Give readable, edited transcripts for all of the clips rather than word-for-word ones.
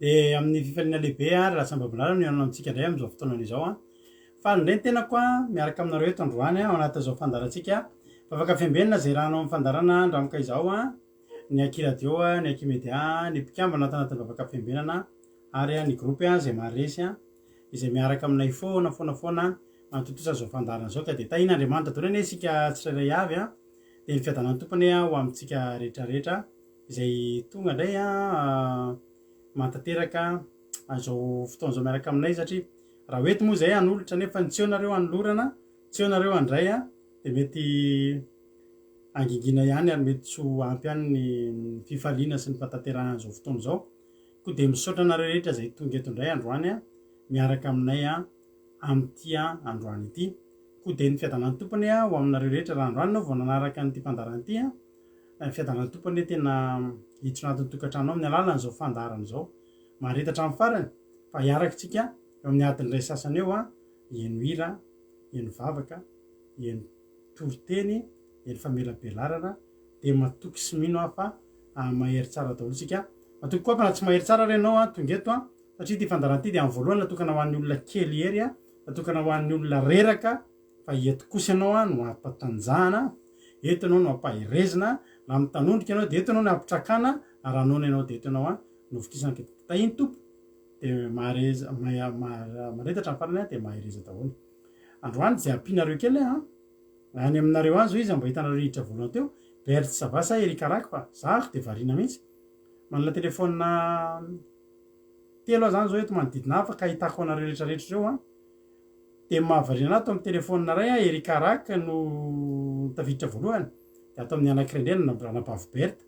de amin'ny fifaliana lehibe ary raha sambabonara no ianao amintsika indray am'izao fotoanana izao a fa ndray ny tenako a miaraka aminareo eto androany ao anatin'izao fandarantsika bavaka fiambenana zay rahanao amin'ny fandarana andramoka izao a ny akiradio a ny akimedia ny mpikamba anaty bavaka fiambenana ary ny gropy a zay maharesy a izay miaraka aminay foana matotosa zao fandarana zao ka de tahin'andriamanitra toy ane sika tsirairay avy a de ny fiadanany tompony a ho amintsika rehetrarehetra izay tonga indray a mantateraka azao fotoan'zao miaraka aminay satria raha oety moa zay anolotra nefa ny tsy eonareo anolorana tsy eonareo andray a de mety angingina ihany ary mety tsy ho ampy ihany ny fifaliana sy ny fantaterahana zao fotoana zao koa de misaotra anareo rehetra zay tonga eto indray androany a miaraka aminay a am'ty a androany ity koa de ny fiadanany tompony a ho aminareo rehetra raha androany nao vao nanaraka nyty mpandaranyity a ny fiadanany tompony hoe tena hitso anatin'ny tokantranao amin'ny alalany zao fandarana zao maharetatra amin'ny farany fa hiarakitsika eo amin'ny adiny ray sasany eo a eno hira eno vavaka eno toriteny eno famelabelarana de matoky sy mino a fa mahery tsara daholo tsika matoky koa fa na tsy mahery tsara renao a tonga eto a satria ty fandaran'ity de amin'ny voalohany natokana ho an'ny olona kely hery a natokana ho an'ny olona reraka fa eto kosa ianao a no ampatanjahana eto ianao no ampahirezina na mitanondrika ianao de eto ianao no ampitrakana aranona ianao de eto ianao a novokisana tahiny tompo de maretatra farany a de mahereza daholo androany zay ampinareo kely any aminareo azo izy mba hitanareo hiditra voalohany teo bert savasa erikaraky fa zako de variana mihitsy manana telefôna telo zany zao eto manodidina hafa ka hitako anareo rehetrarehetra reo a de mahavariana ato amin'ny telefôna ray a erikaraky no tafiditra voalohany de atao amin'ny anakirendrena ranabavy berta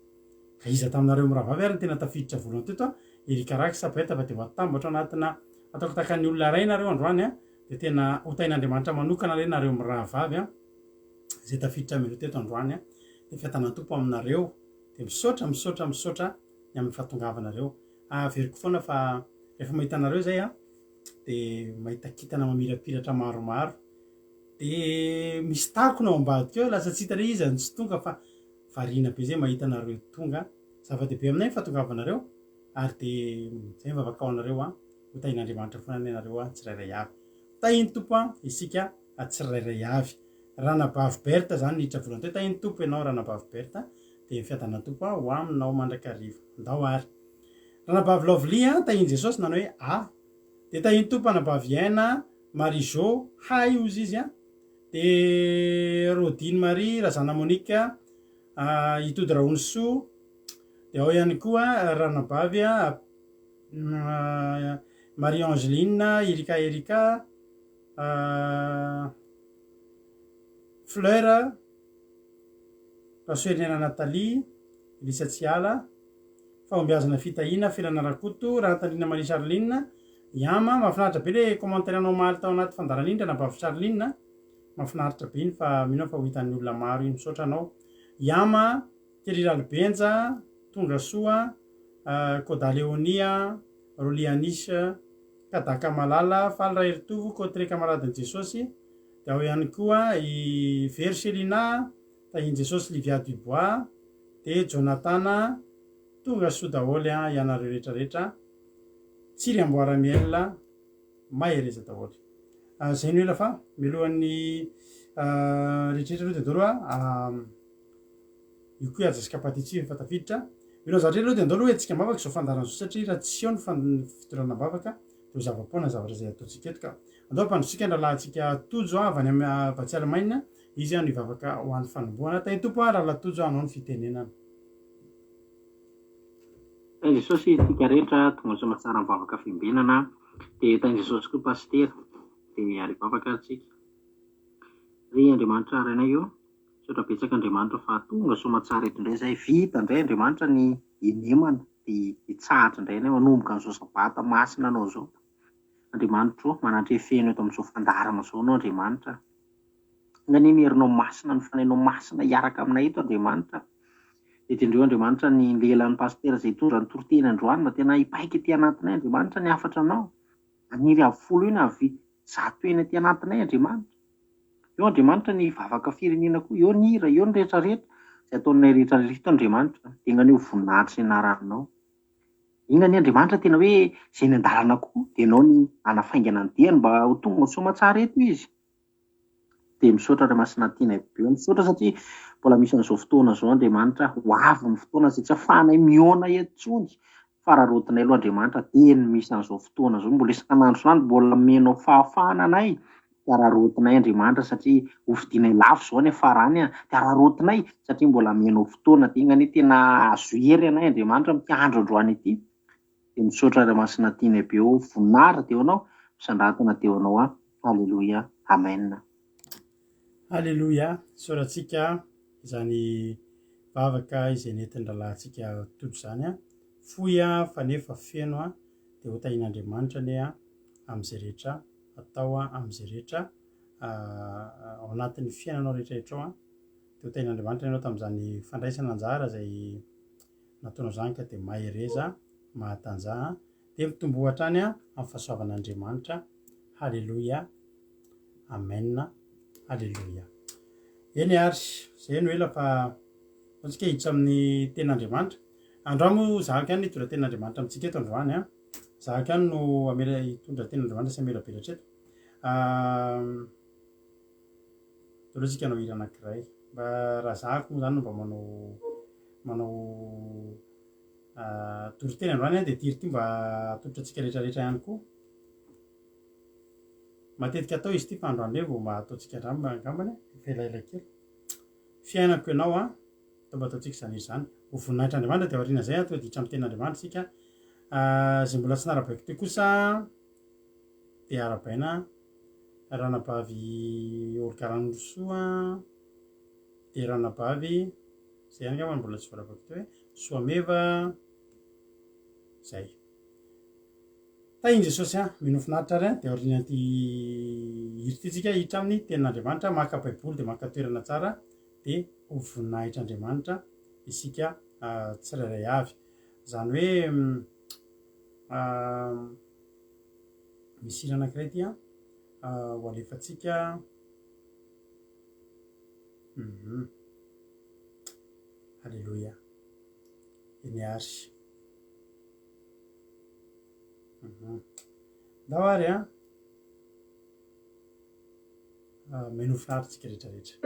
ka iza taminareo miravavy ary ny tena tafiditra voalohany teto a erikaraky sa berta fa de vatambotra anatina ataoko takany olona ray nareo androany a de tena hotain'andriamanitra manokana re nareo mirahavavy a zay tafiditra amreo teto androany a de fiatanany tompo aminareo de misaotra ny amin'ny fahatongavanareo averiko foana fa rehefa mahita anareo zay a de mahitakitana mamirapiratra maromaro de misy takona ao ambadika eo lasa tsy hitare izy any tsy tonga fa variana be zay mahita anareo tonga zava-dehibe aminay ny fahatongavanareo ary de zay mivavaka ao anareo a hotain'andriamanitra foana ny anareo a tsirairay avy tahiny tompo a isika tsirairay avy ranabavy berta zany niditra voalohany teo tahiny tompo ianao ranabavy berta de fiadanany tompo a ho aminao mandrakarivo ndao ary ranabavy lovely a tahiny jesosy nanao hoe de tahiny tompo anabavy aina marizo hay ozy izy a de rodine marie razana monika itody raoniso de ao ihany koa ranabavy a marie angeline erika fleur rasoerinena natalie elisa tsiala fahombiazana fitahina felana rakoto raha antanina marie charline iama mahafinaritra be le commentaire anao maly tao anaty fandarana iny ranabavy charline mahafinaritra be iny fa mino fa ho hitan'ny olona maro iny misaotra anao iama keliralibenja tonga soa kodaleonia rolianis kadaka malala faly ra heritovo kotre kamaradiny jesosy de ao ihany koa i verselina tahiny jesosy livia dubois de jonatana tonga soa daholy a ianareo rehetrarehetra tsiry amboaramiela mahereza daholy zay ny ela fa milohan'ny rehetrarehetra aloha de dolo a io koa ajasikapatitsy fatafiditra milo zavatra aloha de andao aloha etsika mavaka zao fandarana zao satria raha tsy eo ny fidorana bavaka de ho zavapoana zavatra zay ataotsika eto ka andao ampandrosika ndralantsika tojo avy any avatsy alemaina izy a no ivavaka ho an'ny fanomboana tahiny tompo a raha latojo anao ny fitenenana tainy jesosy tika rehetra tonga somatsara mivavaka fiambenana de tainy jesosy koa pastera de ary vavaka tsika ry andriamanitra rainay io sotra betsaka andriamanitra fa tonga somatsara eto indray zay vita indray andriamanitra ny inemana de hitsahatra indray nay manomboka n'izao sabata masina anao zao andriamanitra manatra efeno eto amin'izao fandarana zao anao andriamanitra ngany mierinao masina ny fanainao masina hiaraka aminay eto andriamanitra de tindreo andriamanitra ny lelan'ny pastera zay tondra ny toroteny androany mba tena hipaika ety anatinay andriamanitra ny afatra anao aniry avy folo iny avy zato eny ety anatinay andriamanitra eo andriamanitra ny vavaka firenena koa eo ny hira eo ny rehetrarehetra zay ataonay rehetrarehetra andriamanitra de ngany eo voninahitra sy anaranao Inona ny Andriamanitra tena hoe izay ny an-dalana koa dia ianao ny anafaingana ny diany mba ho tonga ho soamantsara eto izy. Dia misaotra Ramasina tiana be, misaotra satria mbola misy an'izao fotoana izao Andriamanitra, ho avy ny fotoana izay tsy ahafahanay mihaona intsony. Fararotinay aloha Andriamanitra dia ny misy an'izao fotoana izao, mbola isan'andro isan'andro mbola menao fahafahana anay. Ararotinay Andriamanitra satria hovidinay lafo izao any afarany a. Dia ararotinay satria mbola menao fotoana dia ingany tena azo hery anay Andriamanitra amin'ity andro androany ity. Dia misaotra Ramasina tiana be, voninahitra teo anao, misandratana teo anao a. Halleloia, amen. Halleloia, sorantsika izany vavaka izay nentin'ny rahalantsika todo izany a. Fohy a fa nefa feno a, dia ho tahin'Andriamanitra ane a amin'izay rehetra atao a, amin'izay rehetra ao anatin'ny fiainanao rehetrarehetra ao a. Dia ho tahin'Andriamanitra ianao tamin'izany fandraisana anjara izay nataonao izany ka dia mahereza, mahatanjaha, dia mitombohatra any a amin'ny fahasoavan'Andriamanitra. Halleloia, amen, halleloia. Eny ary izay no ela fa antsika hiditra amin'ny ten'Andriamanitra. Androany moa zahako ihany hitondra ten'Andriamanitra amintsika eto androany a. Zahako ihany no amela hitondra ten'Andriamanitra sy amela belatra eto. Tolotsika hanao hira anankiray. Mba raha zahako moa zany no mba manao toriteny androany a, dia ty hira ty mba atolotra antsika rehetrarehetra ihany koa. Matetika atao izy ty fa androany hoe vao mba ataontsika angambany fa elaela kely. Fiainako ianao a, atao mba ataontsika izany izy izany. Ho voninahitra Andriamanitra dia aoriana izay a, tonga dia hiditra amin'ny ten'Andriamanitra isika. Izay mbola tsy narabaiko teo kosa dia arabaina ranabavy Olgaranorosoa, dia ranabavy izay ihany angambany mbola tsy voarabaiko teo hoe Soameva, izay. Tahiny Jesosy a, mino finaritra ary a, dia aoriana ty hira ty tsika hiditra amin'ny ten'Andriamanitra, maka baiboly dia maka toerana tsara, dia ho voninahitra Andriamanitra isika tsirairay avy. Izany hoe misy hira anankiray ty a, ho alefantsika. Halleloia, eny ary. Ndao ary a, meno finaritra tsika rehetrarehetra.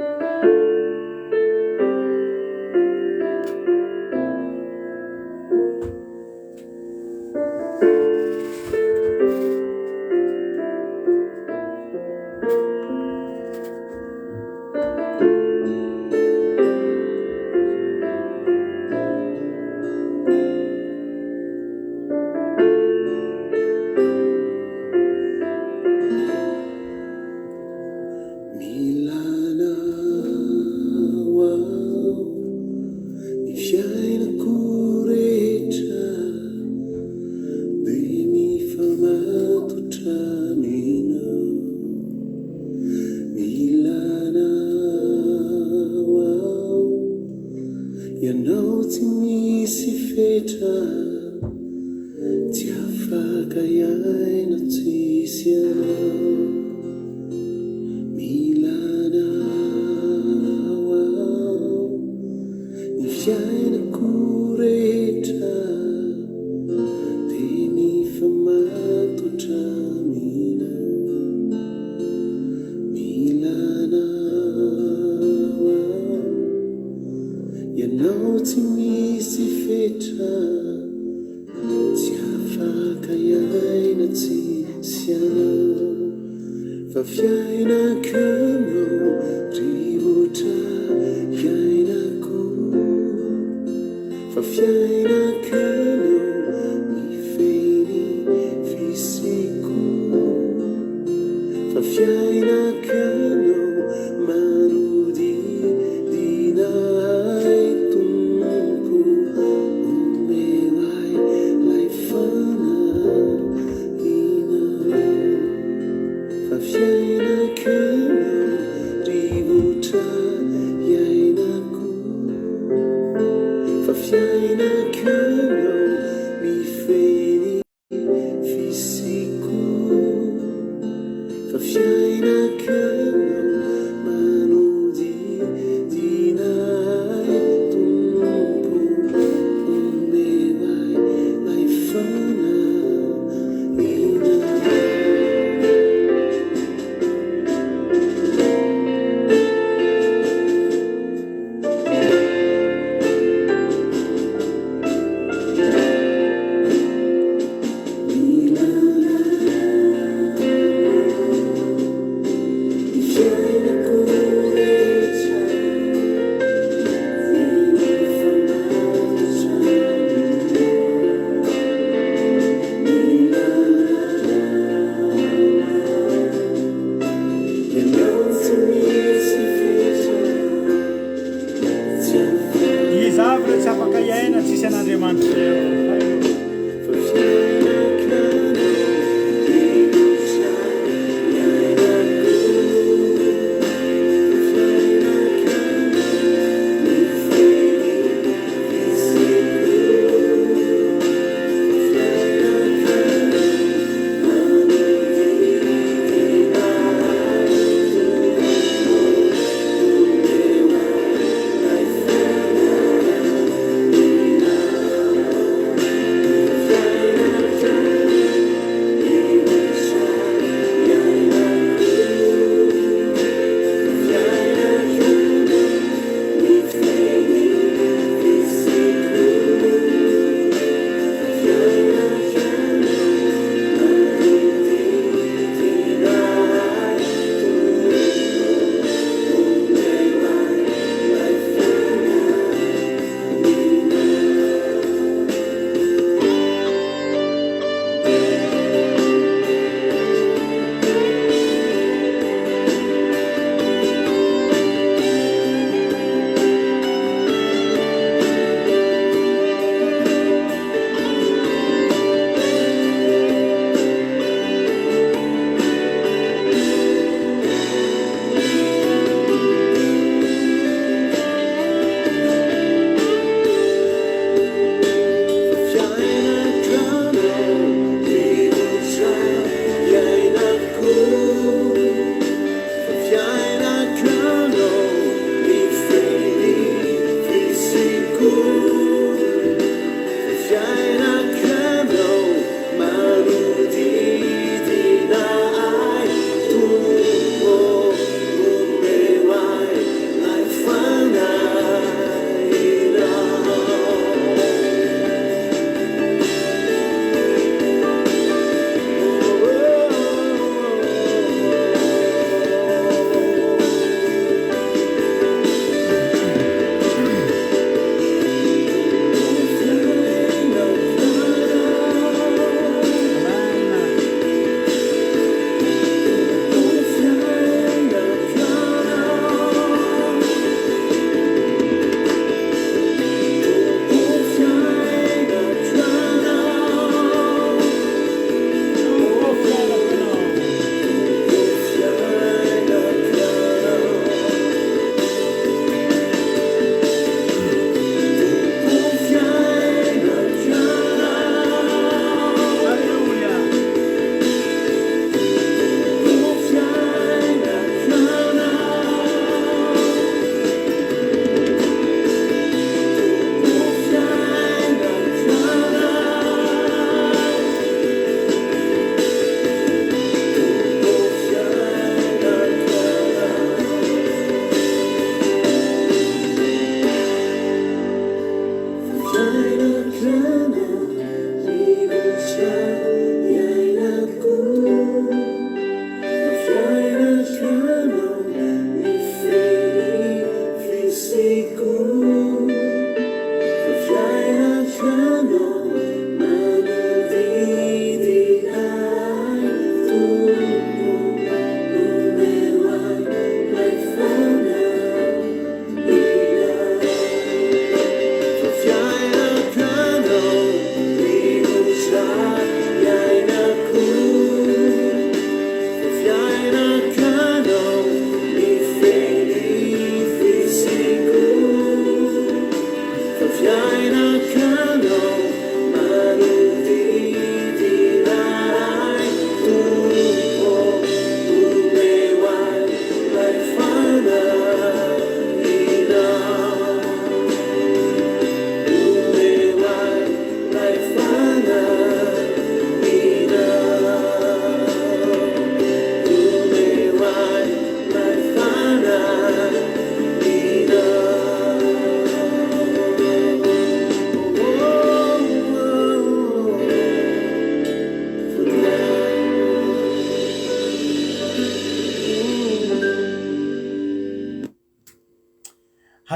zavatra tsy afaka iaina tsisy an'andriamanitra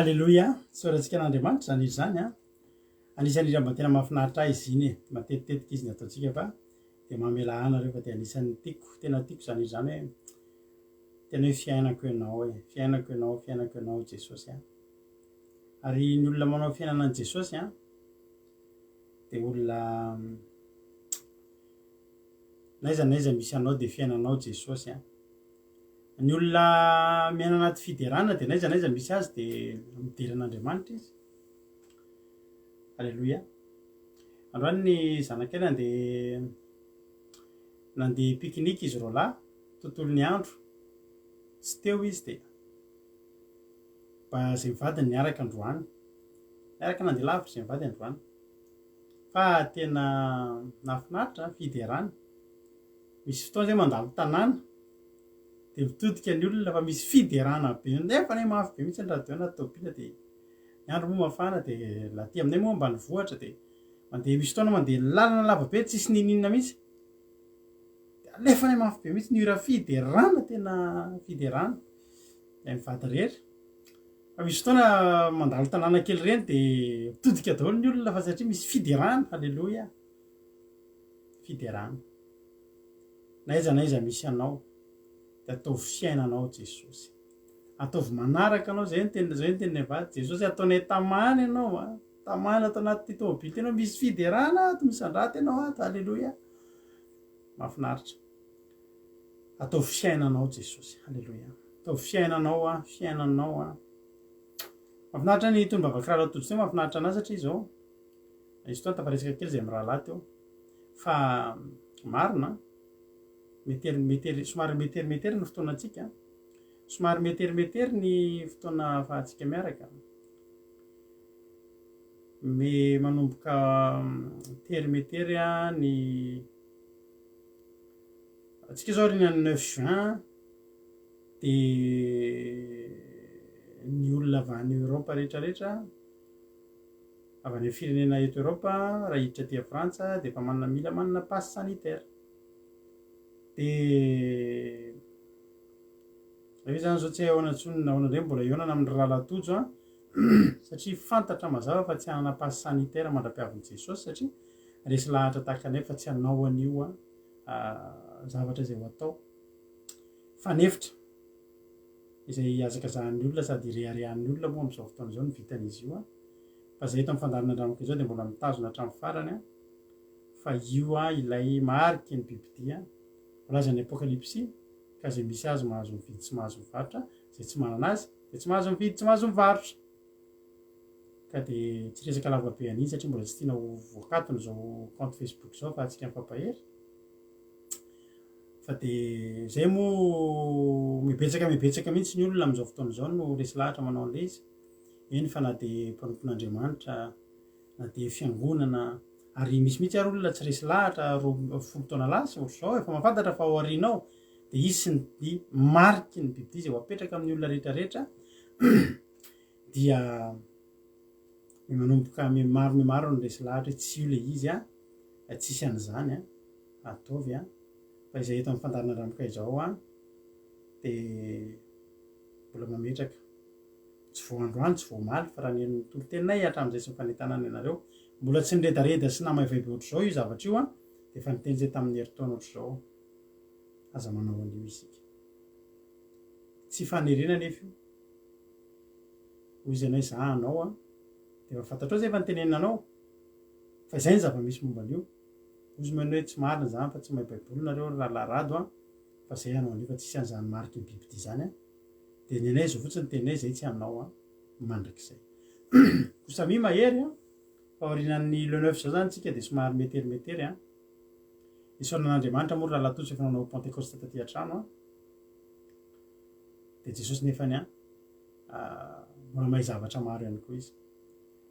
halleloia sorantsika an'andriamanitra zany izy zany a anisan'ny izy mba tena mahafinaritra izy iny e matetitetika izy ny ataontsika fa de mamela anareo fa de anisan'ny tiako tena tiako zany izy zany hoe tena hoe fiainako ianao e fiainako ianao fiainako ianao jesosy a ary ny olona manao fiainana an' jesosy a de olona naiza naiza misy anao de fiainanao jesosy a ny olona miaina anaty fiderana de naiza naiza misy azy de mideran'andriamanitra izy alleloia androany ny zanakely nandeha pique-nique izy roa lahy tontolo ny andro tsy teo izy de mba zay mivadiny niaraka androany miaraka nandeha lavitra zay mivady androany fa tena nafinaritra fiderana misy fotoana zay mandalo tanàna de mitodika ny olona fa misy fiderana be nefa ne mafy be mihitsy ny radio natopina de ny andro moa mafana de laty aminay moa mbany vohatra de mandeha misy fotoana mandeha lalana lava be tsisy nininina mihitsy de alefa ne mafy be mihitsy ny ira fiderana tena fiderana de mivady rery fa misy fotoana mandalo tanàna kely reny de mitodika daholo ny olona fa satria misy fiderana alleloia fiderana naiza naiza misy anao de ataovy fiainanao jesosy ataovy manaraka anao zay ny teny vady jesosy ataonay tamany ianao a tamany atao anaty tômobily tena misy fiderana to misandraty ianao ato alleloia mahafinaritra ataovy fiainanao jesosy alleloia ataovy fiainanao a mahafinaritra ny tony bavakirala tojo teo mahafinaritra anazy satria zao izy toa tafaresaka kely zay miraha lahy teo fa marina metery somary metery ny fotoana atsika somary metery ny fotoana fahatsika miaraka manomboka metery a ny atsika zao rina 9 juin de ny olona avy any Europa rehetrarehetra avy any firenena eto Europa raha hiditra aty Frantsa de efa mila manana passe sanitaire de io zany zao tsy hay ahoana tsony nahoana ndray mbola ionana amin'ny rahalatojo a satria fantatra mazava fa tsy hanana passe sanitaire mandra-piavin'i jesosy satria resy lahatra tahaka anay fa tsy hanao an'io a zavatra zay ho atao fanefitra izay azakazahan'ny olona sady reharehan'ny olona moa am'izao fotoana zao ny vitan'izy io a fa zay eto amin'ny fandarana andramaka izao de mbola mitazona hatramin'ny farany a fa io a ilay mariky ny bibidia volazan'ny apokalypsy ka zay misy azy mahazo mividy tsy mahazo mivarotra zay tsy manana azy de tsy mahazo mividy tsy mahazo mivarotra ka de tsy resaka lavabe an'iny satria mbola tsy tiana ho voakatony zao compte Facebook zao fa atsika mifampahery fa de zay moa mibetsaka mihitsy ny olona am'izao fotoana zao no resy lahatra manao an'le izy eny fa na de mpanompon'andriamanitra na de fiangonana ary misy mihitsy ary olona tsy resy lahatra folo taona lasa zao efa mahafantatra fa ao aorianao de izy ny mariky ny bibidia zay ho apetraka amin'ny olona rehetrarehetra dia manomboka mimaro ny resy lahatra tsy io le izy a tsisy an'izany a ataovy a fa izay eto amin'ny fandarana andramaka izao a de mbola mametraka tsy vao androany tsy vao maly fa raha ny tolotenay hatramin'izay sy mifanetanana ianareo mbola tsy niredareda sy namavaibe ohatr' zao io zavatra io a de efa niteny zay tamin'ny heritaona ohatr' zao aza manao an'io isika tsy fanerena nefa io hoy izy anay zahanao a de efa fantatrao zay efa nitenenanao fa izay ny zava-misy momba an'io ozy mano hoe tsy marina zany fa tsy mahay baiboly nareo rahalarado a fa zay anao an'io fa tsisy an'izany mariky ny bibidia zany a de ny anay zao fotsiny teninay zay tsy aminao a mandrak'izay kosami mahery a fa orinan'ny le 9 zao zany tsika de somary metery a isaonan'andriamanitra moa raha latotsy efa nanao pentecoste taty an-trano a de jesosy nefany a mbola mahay zavatra maro ihany koa izy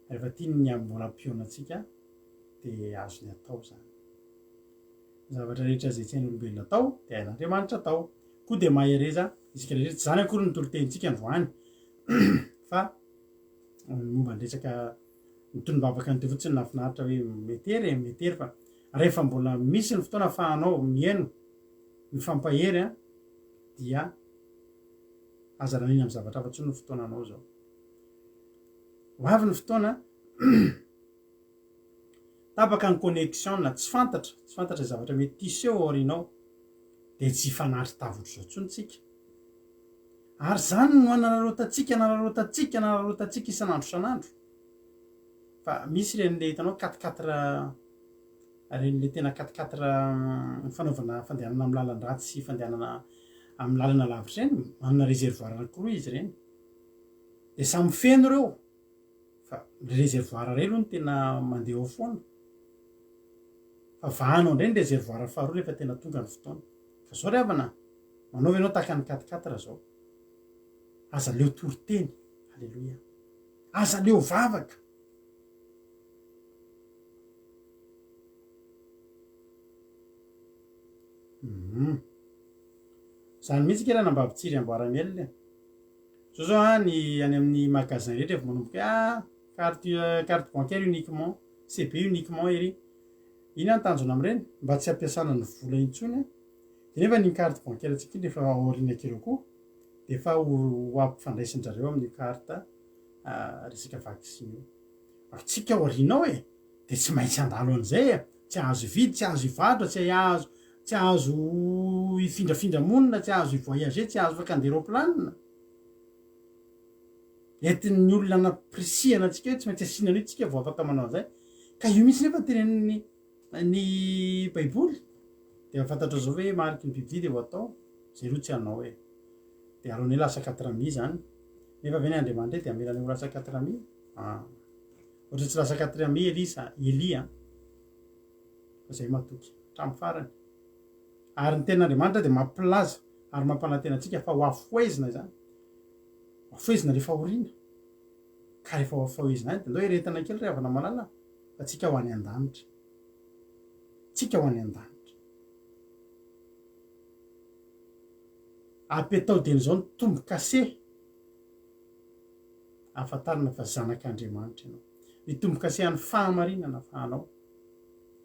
rehefa tiany ny mbola ampiona atsika de azony atao zany zavatra rehetra zay tsy hain'olombelona atao de hain'andriamanitra atao koa de mahereza isika rehetra tsy zany akory ny tolotenitsika androany fa momba nresaka mitony-bavaka ny teo fotsiny nafinaritra hoe metery fa rehefa mbola misy ny fotoana afahanao miaino mifampahery a dia aza raniny amy zavatra afa-tsony ny fotoananao zao ho avy ny fotoana tapaka ny connexion tsy fantatra zavatra mety tiseo aorinao de tsy fanahitry tavotro zao tsony tsika ary zany no anararotantsika anararotantsika anararotantsika isan'andro isan'andro fa misy renyle hitanao quatequatre renyle tena quatequatre fanaovana fandehanana amin'ny lalan-dratsy sy fandehanana amin'ny lalana lavitra reny manana réservoir anankiroa izy reny de samy feno reo fa réservoir relo no tena mandeha ao foana fa vahanao indray ny réservoir faharoa rehefa tena tonga ny fotoana fa zao ry havana manaovy ianao tahaka ny quatequatre zao aza leo toroteny alleloia aza leo vavaka zany mihitsy ke raha nambavy-tsiry amboara-mielona so zao ny any amin'ny magasin rehetra efa manomboka carte bancaire uniquement CB uniquement ery iny antanjona am'ireny mba tsy ampiasana ny vola intsony de nefa ny carte bancaire atsika iny rehefa aorina akireo koa de efa ho ampifandraisin-jareo amin'ny carte resaka vaccine io atsika aorinao de tsy maintsy andalo an'izay tsy azo vidy tsy azo ivadra tsy azo ifindrafindra monina tsy azo ivoyager tsy azo afaka andeha roplanina entin'ny olona naprisiana atsika hoe tsy maintsy asinana io tsika vo afaka manao an'izay ka io misy nefa tenenny ny baiboly de afantatra zao hoe mariky ny bibidia de vo atao zay ro tsy anao de alohany lasa 4 zany nefa avy ny andriamanitra de amelany ho lasa 4 ohatra tsy lasa 4 Elia fa zay matoky hatramy farany ary ny ten'andriamanitra de mampilaza ary mampanantena atsika fa ho afoezina zany afoezina rehefa orina ka rehefa afoezina any de ndao iretana kely ry havana malala fa tsika ho any an-danitra tsika ho any an-danitra apetao deny zao ny tombo kase ahafantarina fa zanak'andriamanitra ianao ny tombo kase any fahamarinana fahanao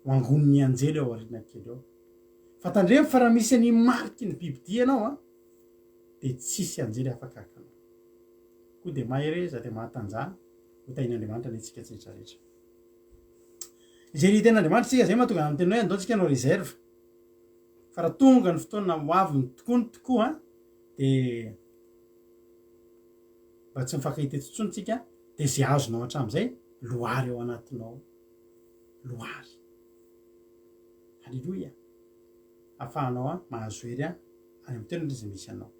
ho angoniny anjely ao arina kely eo fatandremo fa raha misy any mariky ny bibidia anao de tsisy anjely afaka akanao koa de mahereza de mahatanjana ho tain'andriamanitra le tsika tsetrarehetra izay ry ten'andriamanitra tsika zay mahatonga amin'ny tena hoe andao tsika anao réserve fa raha tonga ny fotoana moavy ny tokoa ny tokoa de mba tsy mifankahitetontsony tsika de zay azonao hatram'izay loary ao anatinao loary halleloia ahafahanao mahazo hery any amin'ny toerana zay misy anao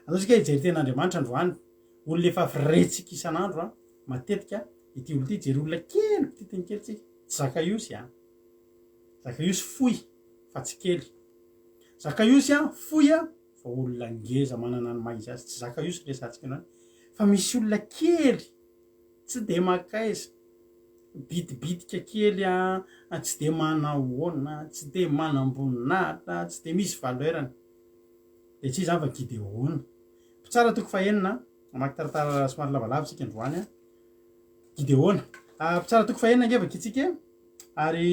andao tsika hijery ten'andriamanitra androany olona efa afiretsika isan'andro matetika ity olo ty jery olona kely pititiny kely tsika tsy zakaiosy zakaiosy foy fa tsy kely zakaiosy foy fa olona ngeza manana ny maizy azy tsy zakaiosy resantsika anao fa misy olona kely tsy de makaiza bitibitika kely tsy de manahoana tsy de manamboninahitra tsy de misy valerany de tsy zany fa Gideona mpitsara toko fahenina amaky taratara somary lavalava tsika androany Gideona mpitsara toko fahenina angevaka itsika ary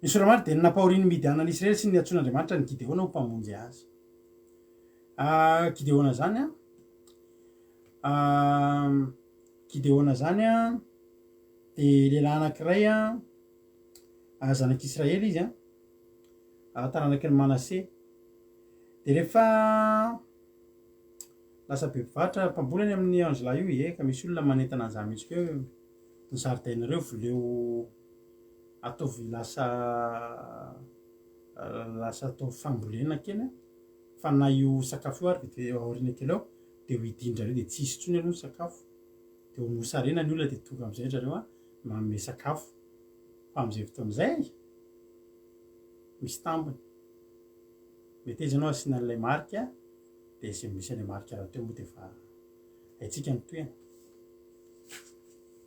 ny soramary de nampahoriny midiana ny Israely sy ny atson'andriamanitra ny Gideona ho mpamonjy azy Gideona zany Gideona zany de lehilahy anankiray zanak'Israely izy taranaky ny Manase de rehefa lasa be mpivaritra mpambolany amin'ny anjolahy io ka misy olona manentana an'izany mihitsy koa hoe ny zaridainareo voleo ataovy lasa atao fambolena kely fa na io sakafo io ary de aorina kely ao de ho idindrareo de tsy hisy tsony aloha ny sakafo de ho mosarena ny olona de tonga am'izay zareo manome sakafo fa am'izay fotoan'izay misy tambony mety izy anao asiana an'ilay marika de zay misy an'ilay marika raha teo moa de fa haitsika ny toena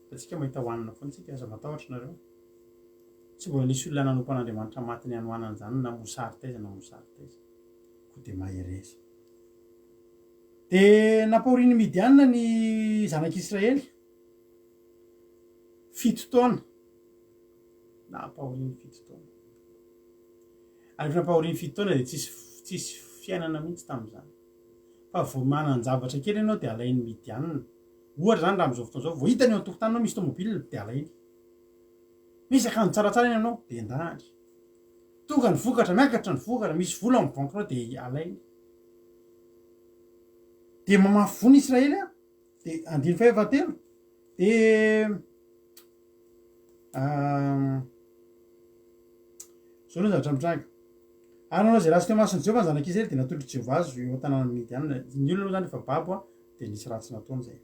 fa tsika mahita hoanina foana tsika aza matahotra nareo tsy mbola nisy olona nanompan'andriamanitra matiny anohanana zany na mosary taiza koa de mahereza de nampahoriny midianina ny zanak'Israely 7 taona nampahoriny 7 taona ary nampahoriny 7 taona de tsisy fiainana mihitsy tam'izany fa vo mananjavatra kely ianao de alainy midianina ohatra zany raha am'izao fotoana zao vo hitany eo an-tokotaninao misy tomobile de alainy misy akanjo tsaratsara iny anao de endahany tonga ny vokatra miakatra ny vokatra misy vola amin'ny bankinao de alainy de mamafony Israely a de andiny fahefatelo de zao loha zavatra mitranga ary anao zay raha sy teo masony Jehovah ny zanak'Israely de natolotry Jehovah azy eo an-tanàna Midianina ny olona zany efa babo a de nisy ratsy nataony zay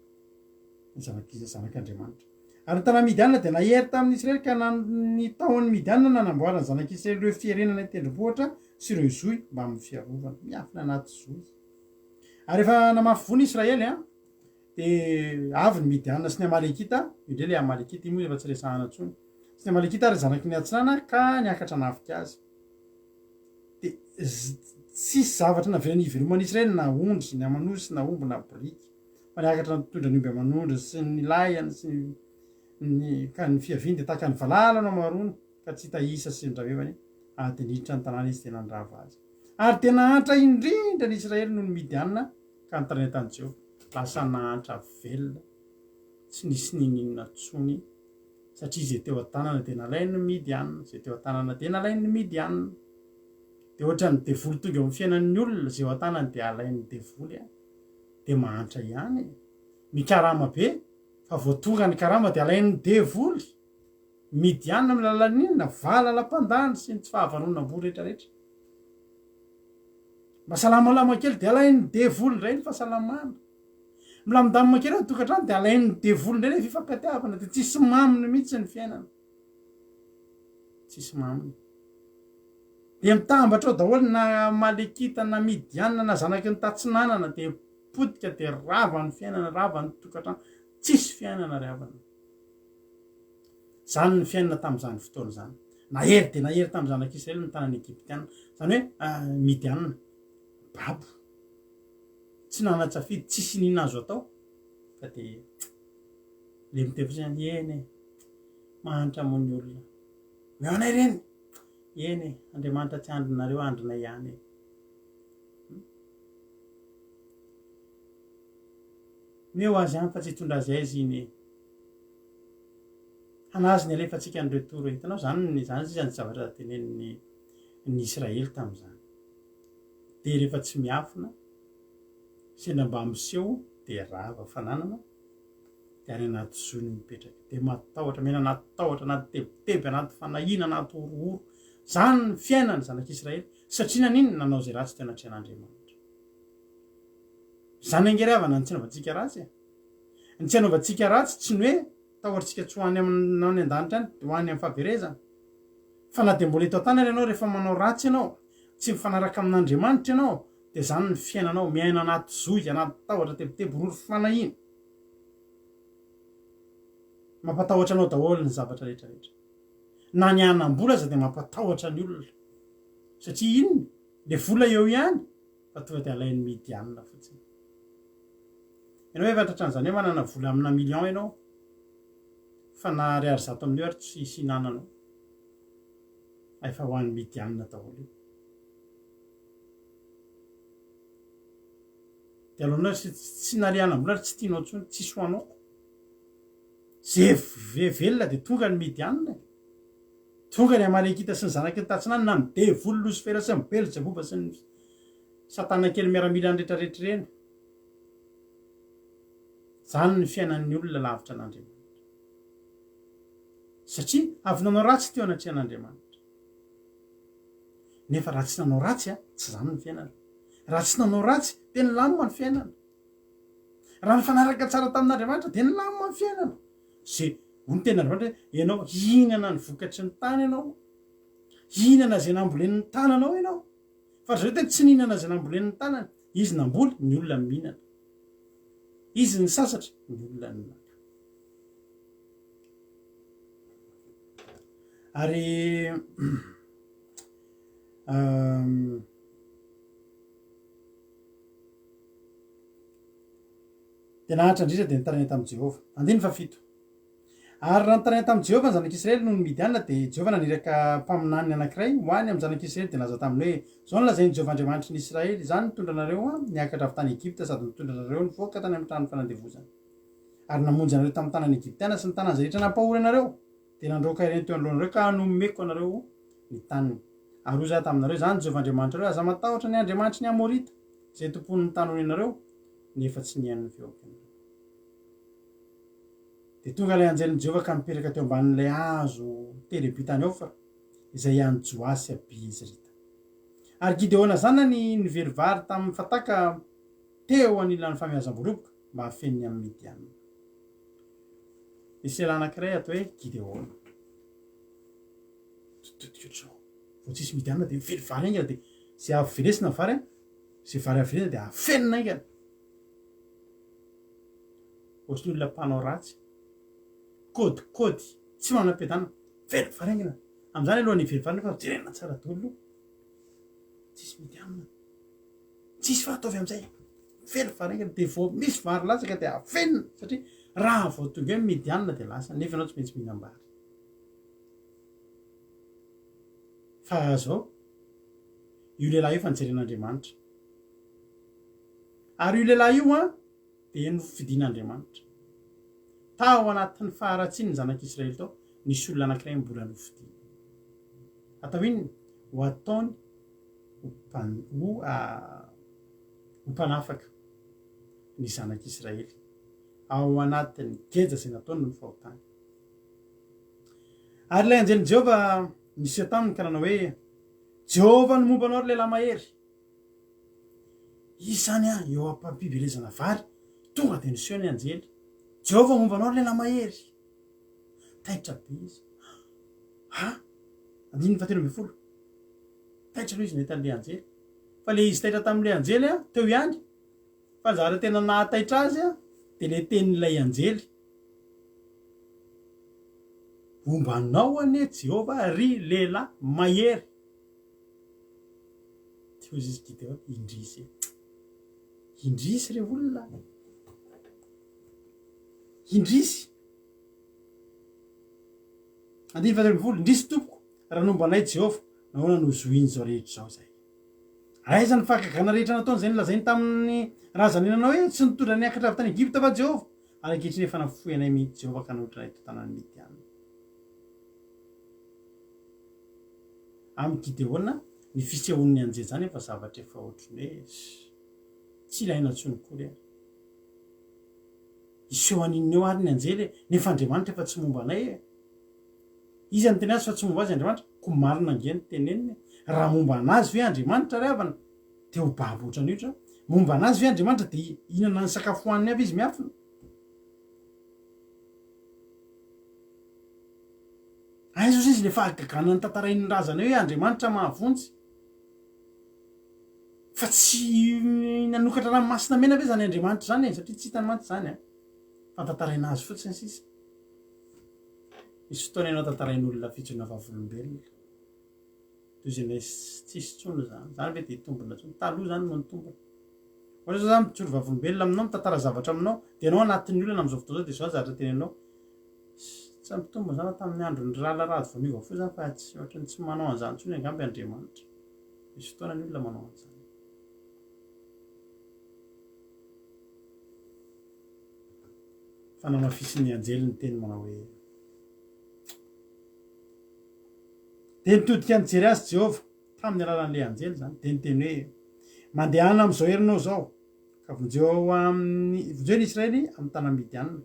zanak'Andriamanitra ary ny tanàna Midianina de nahery tamin'ny Israely ka ny taon'ny Midianina nanamboarany zanak'Israely ireo firenena tendrombohitra sy ireo zoy mba amin'ny fiarovana miafina anaty zoy ary efa namafy vony Israely a de avy ny Midianina sy ny Amalekita indray le Amalekita io moa efa tsy resahana tsony sy ny Amalekita ary zanaky ny Atsinana ka niakatra nafika azy de tsisy zavatra naverany iveloman'ny Israely na ondry na manosy na omby na boriky fa niakatra nitondra ny omby amanondry sy ny layany sy ny ka ny fiaviny de tahaka ny valala no marony ka tsy hita isa sy ny ravevany de niditra ny tanàna izy tena ndrava azy ary tena hantra indrindra ny Israely noho ny Midianina ka nytarana tany Jehovah lasa nahantra velona tsy nisy ninina tsony satria zay teo an-tanana de nalain'ny Midianina zay teo an-tanana de nalain'ny Midianina de ohatrany devoly tonga amin'ny fiainan'ny olona zay eo an-tanany de alain'ny devoly a de mahantra ihany mikarama be fa voatonga ny karama de alain'ny devoly Midianina amin'ny lalan'inona valalam-pandany sy ny tsy fahavanonam-bory rehetrarehetra mahasalamalama kely de alain'ny devoly indray ny fahasalamana milamindamina kely ao tokantrano de alain'ny devoly indray le fifankatiavana de tsisy maminy mihitsy ny fiainana tsisy maminy de mitambatra ao daholo na Amalekita na Midianina na zanaky ny tatsinanana de potika de rava ny fiainana rava ny tokantrano tsisy fiainana ravana zany ny fiainana tamin'izany fotoana zany nahery de nahery tamin'ny zanak'Israely ny tanany Egyptiana zany hoe Midianina babo tsy nanatsafidy tsisy nina azo atao ka de le mitevy zany eny mahantra mony olona meonay reny eny Andriamanitra tsy andrinareo andrina ihany meo azy any fa tsy hitondra azy aizy iny hanazy ny alefatsika ny retour hitanao zany zany zavatra teneniny ny Israely tamin'izany de rehefa tsy miafina sendra mba miseho de rava fananana de any anaty zony mipetraka de matahotra mena anaty tahotra anaty tebiteby anaty fanahina anaty orooro zany ny fiainany zanak'Israely satria naniny nanao zay ratsy tena trean'Andriamanitra zany angeriavana ny tsy anaovantsika ratsy ny tsy anaovantsika ratsy tsy ny hoe tahotritsika tsy hoany aminao ny an-danitra any de hoany amin'ny fahaverezana fa na de mbola eto an-tanana ianao rehefa manao ratsy ianao tsy mifanaraka amin'Andriamanitra ianao de zany ny fiainanao miaina anaty zoy anaty tahotra tebiteby roro fanahina mampatahotra anao daholo ny zavatra rehetrarehetra na ny anam-bola za de mampatahotra ny olona satria inony le vola eo ihany fa tonga de alain'ny Midianina fotsiny ianao hoe fantatran'izany hoe manana vola amina million ianao fa na ariary zato amin'io ary tsy hinananao efa ho an'ny Midianina daholo io de alohanao tsy narianam-bola ary tsy tianao tsony tsisy hoanao zay velona de tonga ny Midianina tonga ny Amalekita sy ny zanaky ny tatsinany na ny devoly Losifera sy ny Belzebuba sy ny satana kely miaramila ny rehetrarehetra reny zany ny fiainan'ny olona lavitra an'Andriamanitra satria avy nanao ratsy teo anatrehan'Andriamanitra nefa raha tsy nanao ratsy a tsy zany ny fiainana raha tsy nanao ratsy de ny lamima ny fiainana raha nyfanaraka tsara tamin'Andriamanitra de ny lamima ny fiainana zay hony tena Andriamanitra ianao hihinana ny vokatry ny tany ianao hihinana zay nambolen'ny tananao ianao fa zao te tsy nihinana zay nambolen'ny tanany izy namboly ny olona mihinana izy ny sasatra ny olona ny naka ary de nahatra indrindra de nitarana tamin'i Jehovah andiny fa fito ary raha nitarana tamin'i Jehovah ny zanak'Israely noho ny Midianina de Jehovah naniraka mpaminany anankiray hoany amin'ny zanak'Israely de laza taminy hoe zao ny lazain'i Jehovah Andriamanitra ny Israely zany nitondra anareo a niakatra avy tany Egypta sady nitondra anareo nivoaka tany amin'ny trano fanandevozana ary namonjy anareo tamin'ny tanany Egyptiana sy ny tanany zay rehetra nampahory anareo de nandroaka ireny teo anoloanareo ka nomeko anareo ny taniny ary hoza taminareo zany Jehovah Andriamanitra reo aza matahotra ny Andriamanitra ny Amorita zay tompon'ny tany orinareo nefa tsy niain'ny feokany de tonga lay anjeliny Jehova ka mipetraka teo ambanin'ilay hazo telebitany ao fa izay ihany joasy aby izy rita ary Gideona zanany niverivary tamin'ny fataka teo anilan'ny famihazam-boroboka mba hafeniny amin'ny Midianina. Misy lehilahy anankiray atao hoe Gideona vao tsisy Midianina de mively vary aingana de zay avy velesina vary zay vary avy velesina de hafenina aingana ohatriny olona mpanao ratsy kôdikôdy tsy manam-piadanana vely vary aingana amin'izany aloha ny vely vary nefa jerena tsara daholo tsisy Midianina tsisy fahataovy amin'izay vely vary aingana de vao misy vary latsaka de hafenina satria raha vao tonga hoe Midianina de lasa nefa ianao tsy maintsy mihinam-bary fa zao io lehilahy io fa nijeren'Andriamanitra ary io lehilahy io de nofidian'Andriamanitra tao anatin'ny faharatsiny ny zanak'Israely tao nisy olona anankiray mbola nofidiana atao inony ho ataony ho mpanafaka ny zanak'Israely ao anatin'ny geja zay nataony ny fahotany ary lay anjelin Jehova nisy taminy ka nanao hoe Jehova no momba anao ry lehilahy mahery izy zany eo ampampivelezana vary tonga de niseho ny anjely Jehova momba anao ry lehilahy mahery taitra be izy andininy fa 13 taitra aloha izy nahita an'le anjely fa le izy taitra tamin'le anjely teo ihany fa zara tena nahataitra azy de le tenin'ilay anjely mombanao ane Jehova ry lehilahy mahery teo izy Gideona indrisy re olona indrisy andiny fa 13 indrisy tompoko raha nombanay Jehova nahoana no zoiny zao rehetra zao zay aiza ny fakagana rehetra nataony zay nylazainy tamin'ny razanenanao hoe tsy nitondra ny akatra avy tany Egypta fa Jehova ary ankehitriny efa nafoy anay mihitsy Jehova ka naotranay to tanany Midianina amin'ny Gideona ny fisehon'ny anjely zany efa zavatra efa ohatriny hoe tsy ilaina ntsony kory iseho anin'ny eo ary ny anjely nefa Andriamanitra efa tsy momba anay izy any teny azy fa tsy momba azy Andriamanitra ko marina angeny teneniny raha momba anazy hoe Andriamanitra ry havana de ho babo ohatrany iotra momba anazy hoe Andriamanitra de inana ny sakafo hoaniny aby izy miafina aiza ozy izy le fahagagana ny tantarain'ny razana hoe Andriamanitra mahavontsy fa tsy nanokatra ranomasina mena ve zany Andriamanitra zany satria tsy hitany mantsy zany fa tantaraina azy fotsiny sisa misy fotoana ianao tantarain'olona fijona vavolombelona toy zay na tsisy tsony zany ve de tombona tsony taloha zany no nitombona ohatra zao zany mijoro vavolombelona aminao mitantara zavatra aminao de anao anatin'ny olona am'izao fotoana zao de zao zavatra tenenao tsy mitombona zany tamin'ny andron'ny ralarady vao niova fo zany fa tsy ohatrany tsy manao an'izany tsony angamby Andriamanitra misy fotoana ny olona manao an'izany fa namafisin'ny anjely ny teny manao hoe de nitodika nijery azy Jehova tamin'ny alalan'le anjely zany de niteny hoe mandehana am'izao herinao zao ka vonjeo amin'ny vonjeo ny Israely amin'ny tana Midianina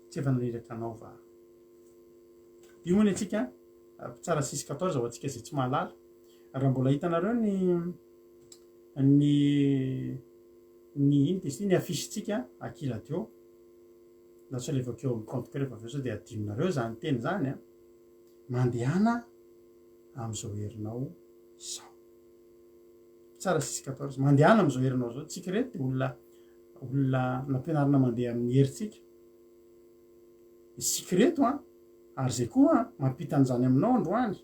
tsy efa naniraka anao va io moa ny atsika tsara 6-14 ho atsika zay tsy mahalala raha mbola hitanareo ny ino de sy ny afisitsika akiradio na tsy alevako eo compte que rehefa aveo sao de adinonareo zany teny zany mandehana am'izao herinao zao tsara 6-14 mandehana am'izao herinao zao tsika reto de olona nampianarina mandeha amin'ny heritsika isika reto ary zay koa mampita an'izany aminao androany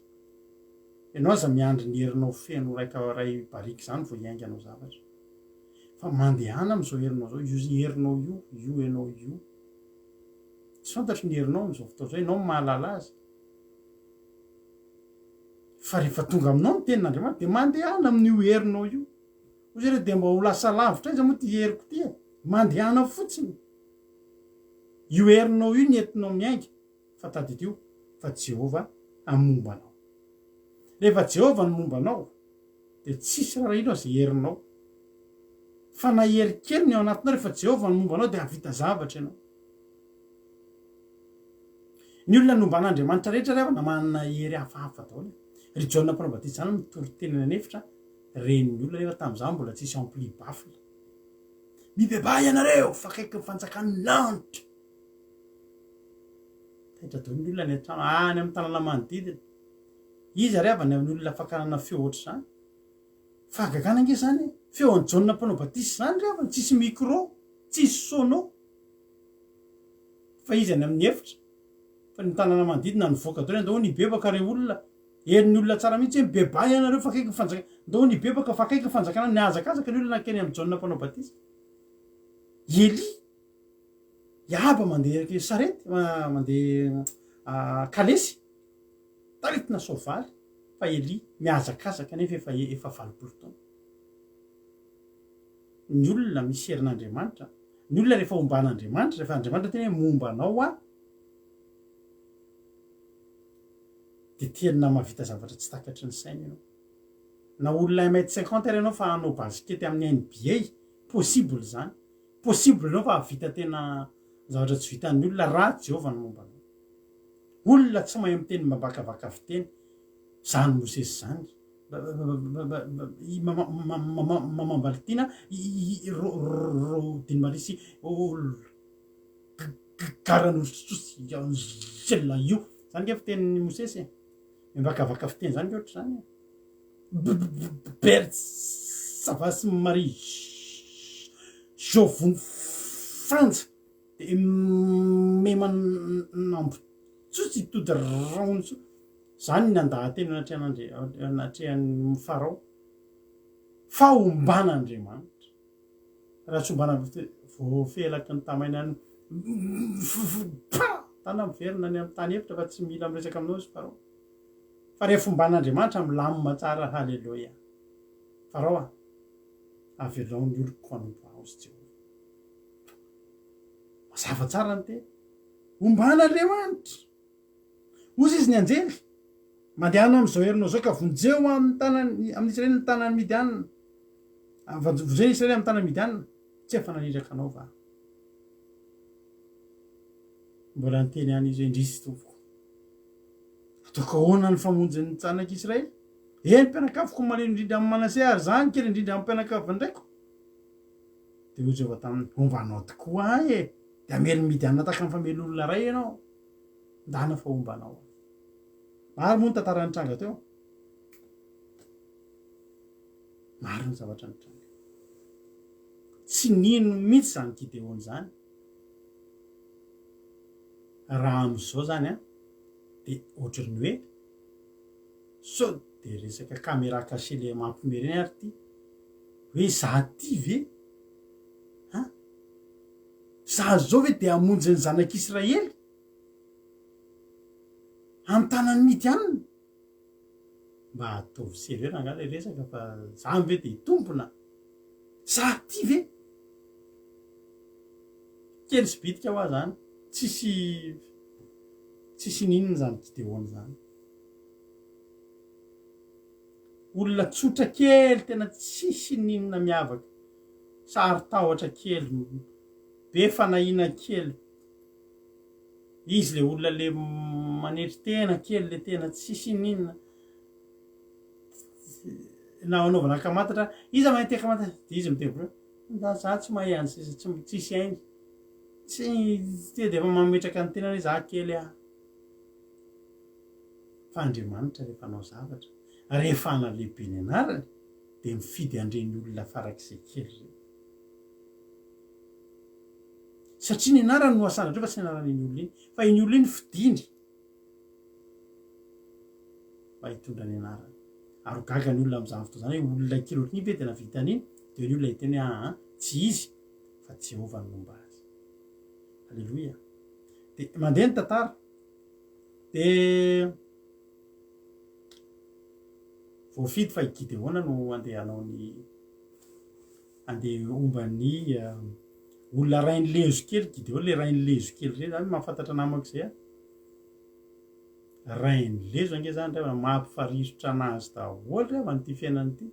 ianao aza miandry ny herinao feno ray bariky zany vao hiainga anao zavatra fa mandehana am'izao herinao zao io herinao io ianao io tsy fantatry ny herinao am'izao fotoana zao ianao mahalala azy fa rehefa tonga aminao ny tenin'Andriamanitra de mandehana amin'io herinao io ozy re de mba ho lasa lavitra iza moa ty heriko ty mandehana fotsiny io herinao io ny entinao miainga fa tadid io fa Jehova amombanao rehefa Jehova ny mombanao de tsisy raha ino zay herinao fa nahery kely ny ao anatinao rehefa Jehovah nomba anao de avita zavatra ianao. Ny olona nomban'Andriamanitra rehetra rehefa na manana hery hafahafa daholo. Ry Jaona Mpanao-Batisa zany mitory tenany anefitra reniny olona rehefa tamin'izany mbola tsisy ampli bafla. Mibebay ianareo fa akaiky ny fanjakan'ny lanitra. Taitra daholo ny olona any an-trano any amin'ny tanàna manodidina. Izy ary avy any amin'ny olona fakanana feo ohatry zany. Fahagagana ange zany feo an'i Jaona Mpanao-Batisa zany rehefa tsisy micro, tsisy sono. Fa izy any amin'ny efitra. Fa ny tanàna manodidina nivoaka daholo andao nibebaka reo olona. Herin'ny olona tsara mihitsy hoe mibebay ianareo fa akaiky ny fanjakana. Andao nibebaka fa akaiky ny fanjakana niazakazaka ny olona keny amin'ny Jaona Mpanao-Batisa. Eli iaba mandeha sarety mandeha kalesy taritina soavaly fa Eli miazakazaka nefa efa 20 taona. Ny olona misy herin'Andriamanitra, ny olona rehefa omban'Andriamanitra, rehefa Andriamanitra tena hoe momba anao de tena mahavita zavatra tsy takatry ny saina ianao. Na olona 1m50 ianao fa hanao basikety amin'ny NBA, possible zany. Possible anao fa havita tena zavatra tsy vitan'ny olona raha Jehovah no momba anao. Olona tsy mahay miteny mabakabaka fiteny, zany Mosesy zany. Mamambalitina ro dinimarisy garan'orotsitsosy zela io. Zany ke fitenin'ny Mosesy. Mibakabaka fiteny zany ke ohatry zany. Bert Savasy Marie Jovony Frantsa de memanambotsosy tody raonso zany nandahateny anatrehan'ny Farao fa omban'Andriamanitra raha tsy ombana voafelaky ny tamainany tana miverina any amin'ny tany efitra fa tsy mila miresaka aminao izy Farao fa rehefa omban'Andriamanitra milamina tsara. Halleloia. Farao avelao ny oloko anompo azy Jehovah. Mazava tsara ny teny. Omban'Andriamanitra. Ozy izy ny anjely. Mandehana amin'izao herinao zao ka vonjeo amin'ny Israely ny tanany Midianina. Vonjeo Israely amin'ny tanany Midianina. Tsy efa naniraka anao va? Mbola niteny any izy indrisy tompoko. Ataoko ahoana ny famonjy ny tsanak'Israely? Ny mpianakaviko malemy indrindra amin'ny Manase ary zany kely indrindra amin'ny mpianakavy ndraiko. De hoy Jehovah taminy ombanao tokoa de amely Midianina tahaka ny famely olona ray ianao. Ndana fa ombanao. Maro moa ny tantara nitranga teo. Maro ny zavatra nitranga. Tsy nino mihitsy zany Gideon zany. Raha amin'izao zany de ohatran'ny hoe sao de resaka caméra cachée le mampiomereny ary ty hoe za ty ve za zao ve de hamonjy ny zanak'Israely amin'ny tanany Midianina? Mba ataovy serveur angala resaka fa za ve de tompona za ty ve? Kely sy bitika ho zany. Tsisy ninona zany Gideon zany. Olona tsotra kely tena tsisy ninona miavaka. Sary tahotra kely, be fanahina kely. Izy le olona le manetry tena kely le tena tsisy ninona. Na anaovana akamantatra, iza mahay akamantatra? De izy miteny za tsy mahay any tsisy hainy. Tsy de efa mametraka ny tena hoe za kely fa Andriamanitra rehefa anao zavatra, rehefa analehibe ny anarany de mifidy andreny olona farak'izay kely. Satria ny anarany no asandratreo fa tsy anaran'iny olona iny, fa iny olona iny fidiny mba hitondra ny anarany. Ary gaga ny olona amin'izany fotoana zany hoe olona kely ohatrin'iny ve tena vitan'iny? De ny olona hiteny tsy izy fa Jehovah no momba azy. Halleloia. De mandeha ny tantara de voafidy fa Gideon no andeha omban'ny olona rainy lezo kely. Gideon le rainy lezo kely zay zany mahafantatra namako zay rainy lezo ange zany rehefa mampifarisotra anazy daholo rehefa nyity fiainany ity.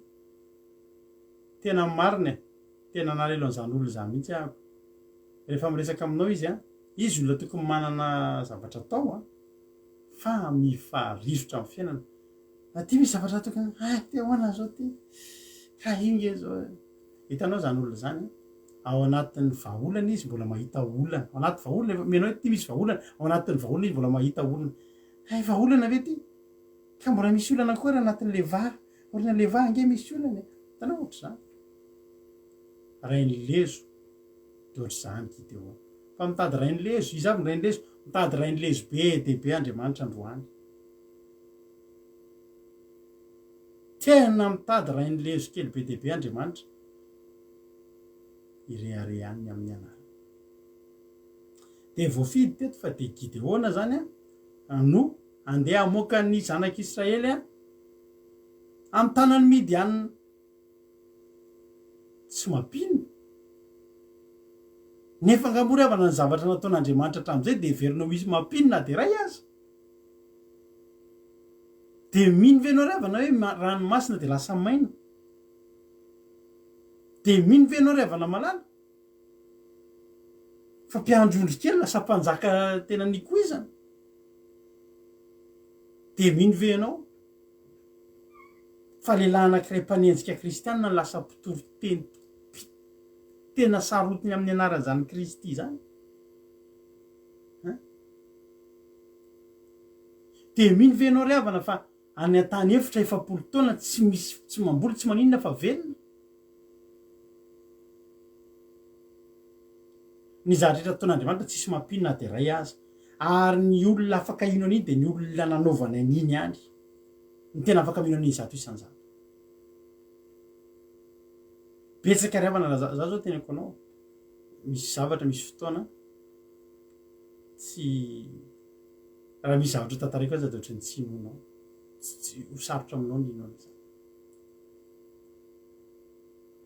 Tena marina tena nalelon'izany olo zany mihitsy ahako rehefa miresaka aminao izy izy olona tokony manana zavatra atao fa mifarivotra amin'ny fiainana ty misy zavatra tokony te hoana zao ty ka inge zao hitanao zany olona zany ao anatin'ny vahaolana izy mbola mahita olana ao anaty vahaolana menao ty misy vahaolana ao anatin'ny vahaolana izy mbola mahita olana vahaolana ve ty ka mbola misy olana koa raha anatin'le vah orina le vah nge misy olana tanao ohatry zany rainy lezo de ohatry zany Gideon fa mitady rainy lezo izy avy ny rainy lezo mitady rainy lezo be dehibe Andriamanitra androany tena mitady rainy lezo kely be dehibe Andriamanitra ireharehaniny amin'ny anara de voafidy teto fa de Gideon zany no andeha hamoaka ny zanak'Israely amin'ny tanany Midianina tsy mampino nefa angambory avana ny zavatra nataon'Andriamanitra hatramin'izay de heverinao izy mampinona de ray aza de mino venao ravana hoe ranomasina de lasa maina de mino venao ravana malala fa mpiandrondry kely lasa mpanjaka tena nikoizana de mino venao fa lehilahy anankiray mpanenjika kristianina lasa mpitoro teny tena sarotiny amin'ny anaran'izany Kristy zany de mino venao ry havana fa any an-tany efitra 7 taona tsy misy tsy mamboly tsy maninona fa velona ny zahatrehetra ataon'Andriamanitra tsisy mampinona de ray aza ary ny olona afaka ino an'iny de ny olona nanaovana an'iny any ny tena afaka mino an'iny zato isan'izany betsaka ry havana za zao tenako anao misy zavatra misy fotoana tsy raha misy zavatra tantariko aza de ohatrany tsy inonao tsy ho sarotra aminao ny inona zany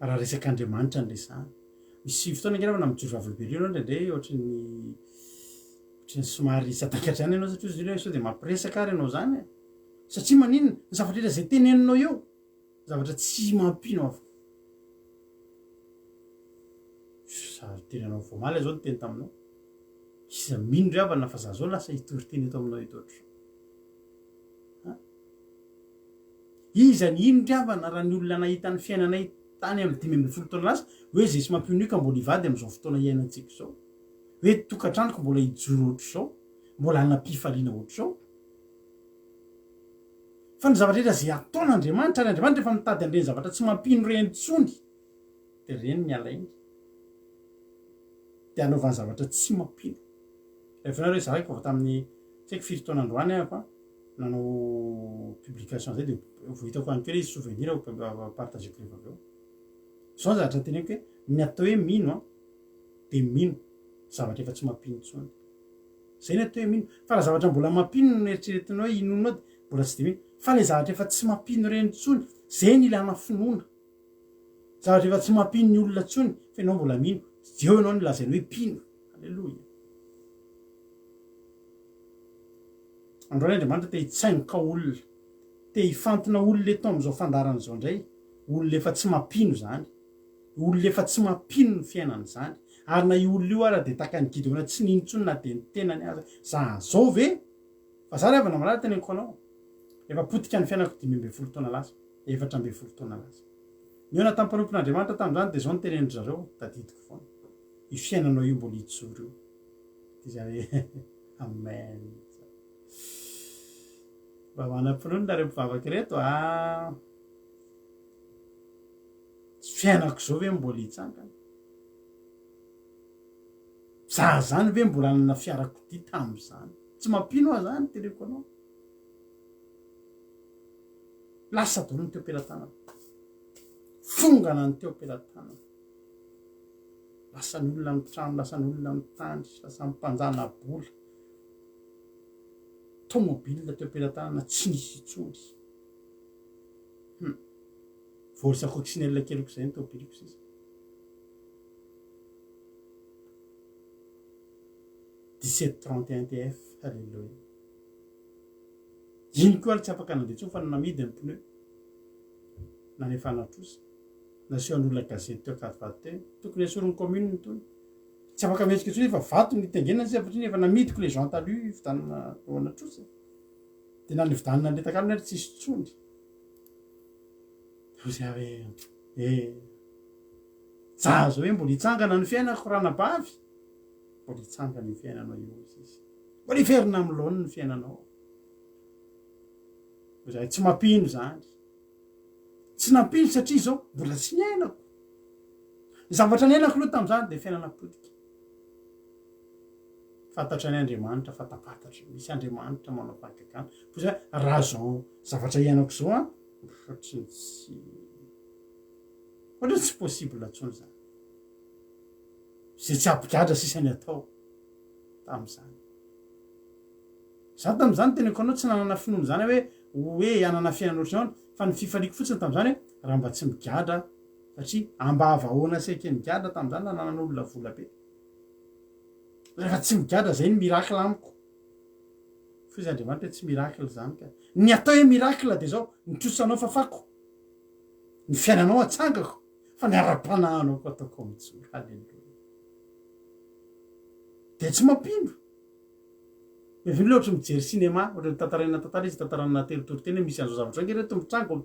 raha resaka Andriamanitra ny resahana misy fotoana nge ravana mijoro vavolobe anao ndraindray ohatrany somary sadakatra any ianao satria izy sao de mampiresaka ary ianao zany satria maninona ny zavatra rehetra zay teneninao eo zavatra tsy mampino avoka tenanao voamaly zao ny teny taminao iza mino ry havana fa za zao lasa hitory teny eto aminao eto ohatry iza ny ino ry havana raha ny olona nahita ny fiainanay tany amin'ny 5 taona lasa hoe zay sy mampino io ka mbola hivady amin'izao fotoana iainantsika zao hoe tokantranoko mbola hijoro ohatry zao mbola hanam-pifaliana ohatry zao fa ny zavatra rehetra zay ataon'Andriamanitra ary Andriamanitra efa mitady an'ireny zavatra tsy mampino reny tsony de reny ny alainy de anaovany zavatra tsy mampino rehefa nareo za raiky fa tamin'ny tsy haiko 7 taona androany ahako nanao publication zay de vohitako any kely izy souvenir partageko rehefa avy eo zao zavatra teneko hoe ny atao hoe mino de mino zavatra efa tsy mampino tsony zay ny atao hoe mino fa raha zavatra mbola mampino no eritreretinao hoe inonao de mbola tsy de mino fa le zavatra efa tsy mampino reny tsony zay ny ilana finoana zavatra efa tsy mampino ny olona tsony fa ianao mbola mino eo ianao ny lazainy hoe pino alleloia androany Andriamanitra te hitsaingoka olona te hifantona olona eto amin'izao fandarana zao indray olona efa tsy mampino zany olona efa tsy mampino ny fiainana zany ary na io olona io ara de taka ny Gideon tsy nino tsony na de ny tenany aza za zao ve fa za ravana malala teneniko anao efa potika ny fiainako 12 taona lasa 14 taona lasa niona tamin'ny mpanompon'Andriamanitra tamin'izany de zao ny tenenindry zareo tadidiko foana i fiainanao io mbola hijoro io de za hoe amen mba manam-pinoana nareo mpivavaka reto fiainako zao ve mbola hitsangana za zany ve mbola nana fiarakodia tamin'izany tsy mampino aho zany teneko anao lasa dolo ny teo am-pelantanana fongana ny teo am-pelantanana lasa ny olona amin'ny trano lasa ny olona amin'ny tandry lasa mimpanjana bola tomobile teo am-pelantanana tsy nisy itsony vorisako coccinelle keloko zay ny tobiliko sisa TF halleloia iny koa ary tsy afaka nandeha tsony fa nanamidy ny pneu nanefana trosa naseoan'olona gazety teo akadivaty teo tokony asorony commune tony tsy afaka mihetsika tsony efa vato ny tengenana sy afatry efa namidiko le Jean Talu vidanana loana trosa de na ny vidanana nretakalo ary tsisy tsony za hoe jazo hoe mbola hitsangana ny fiainako ranabavy mbola hitsangana ny fiainanao io izy mbola hiverina amin'ny laony ny fiainanao za tsy mampino zany tsy nampino satria zao mbola tsy ny ainako zavatra ny ainako aloha tam'izany de fiainana politika fantatra ny Andriamanitra fantapatatra misy Andriamanitra manao fahagagana fo za razon zavatra iainako zao a ohatrany tsy possible atsony zany zay tsy apigadra sisany atao tam'izany za tam'izany teneko anao tsy nanana finoana zany hoe anana fiainana ohatrany fa ny fifaliko fotsiny tam'izany hoe raha mba tsy migadra satria ambava ahoana saiky migadra tam'izany na nanan'olona vola be rehefa tsy migadra zay ny miracle amiko fo izy Andriamanitra hoe tsy miracle zany ka ny atao hoe miracle de zao nitrosanao fafako ny fiainanao atsangako fa ny ara-panahanao ko ataoko amitsoro halleloia de tsy mampino meviny loatra mijery cinéma ohatra tantarana tantara izy tantarana teritoro teny hoe misy an'izao zavatra nge reto mitrango amy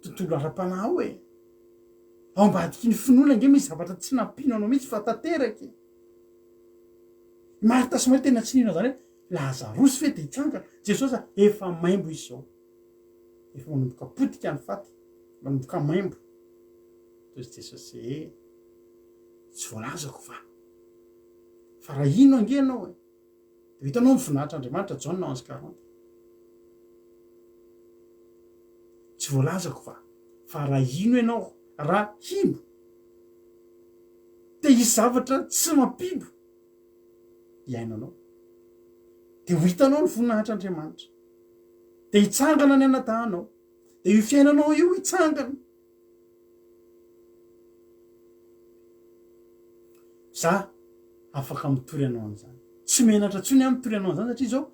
tontolo ara-panahy hoe ao ambadiky ny finoana nge misy zavatra tsy nampino anao mihitsy fa tanteraky marita sy mahay tena tsy nino zany hoe Lazarosy fe de hitsangana Jesosy efa maimbo izy zao efa manomboka potika ny faty manomboka maimbo tozy Jesosy tsy voalazako fa raha ino ange anao de hitanao mifinahitra Andriamanitra Jean 11:40 tsy voalazako fa raha ino ianao raha ino de hisy zavatra tsy mampino iainanao de ho hitanao ny voninahitr'Andriamanitra de hitsangana ny anadahanao de io fiainanao io hitsangana za afaka mitory anao an'izany tsy menatra tsony a mitory anao an'izany satria zao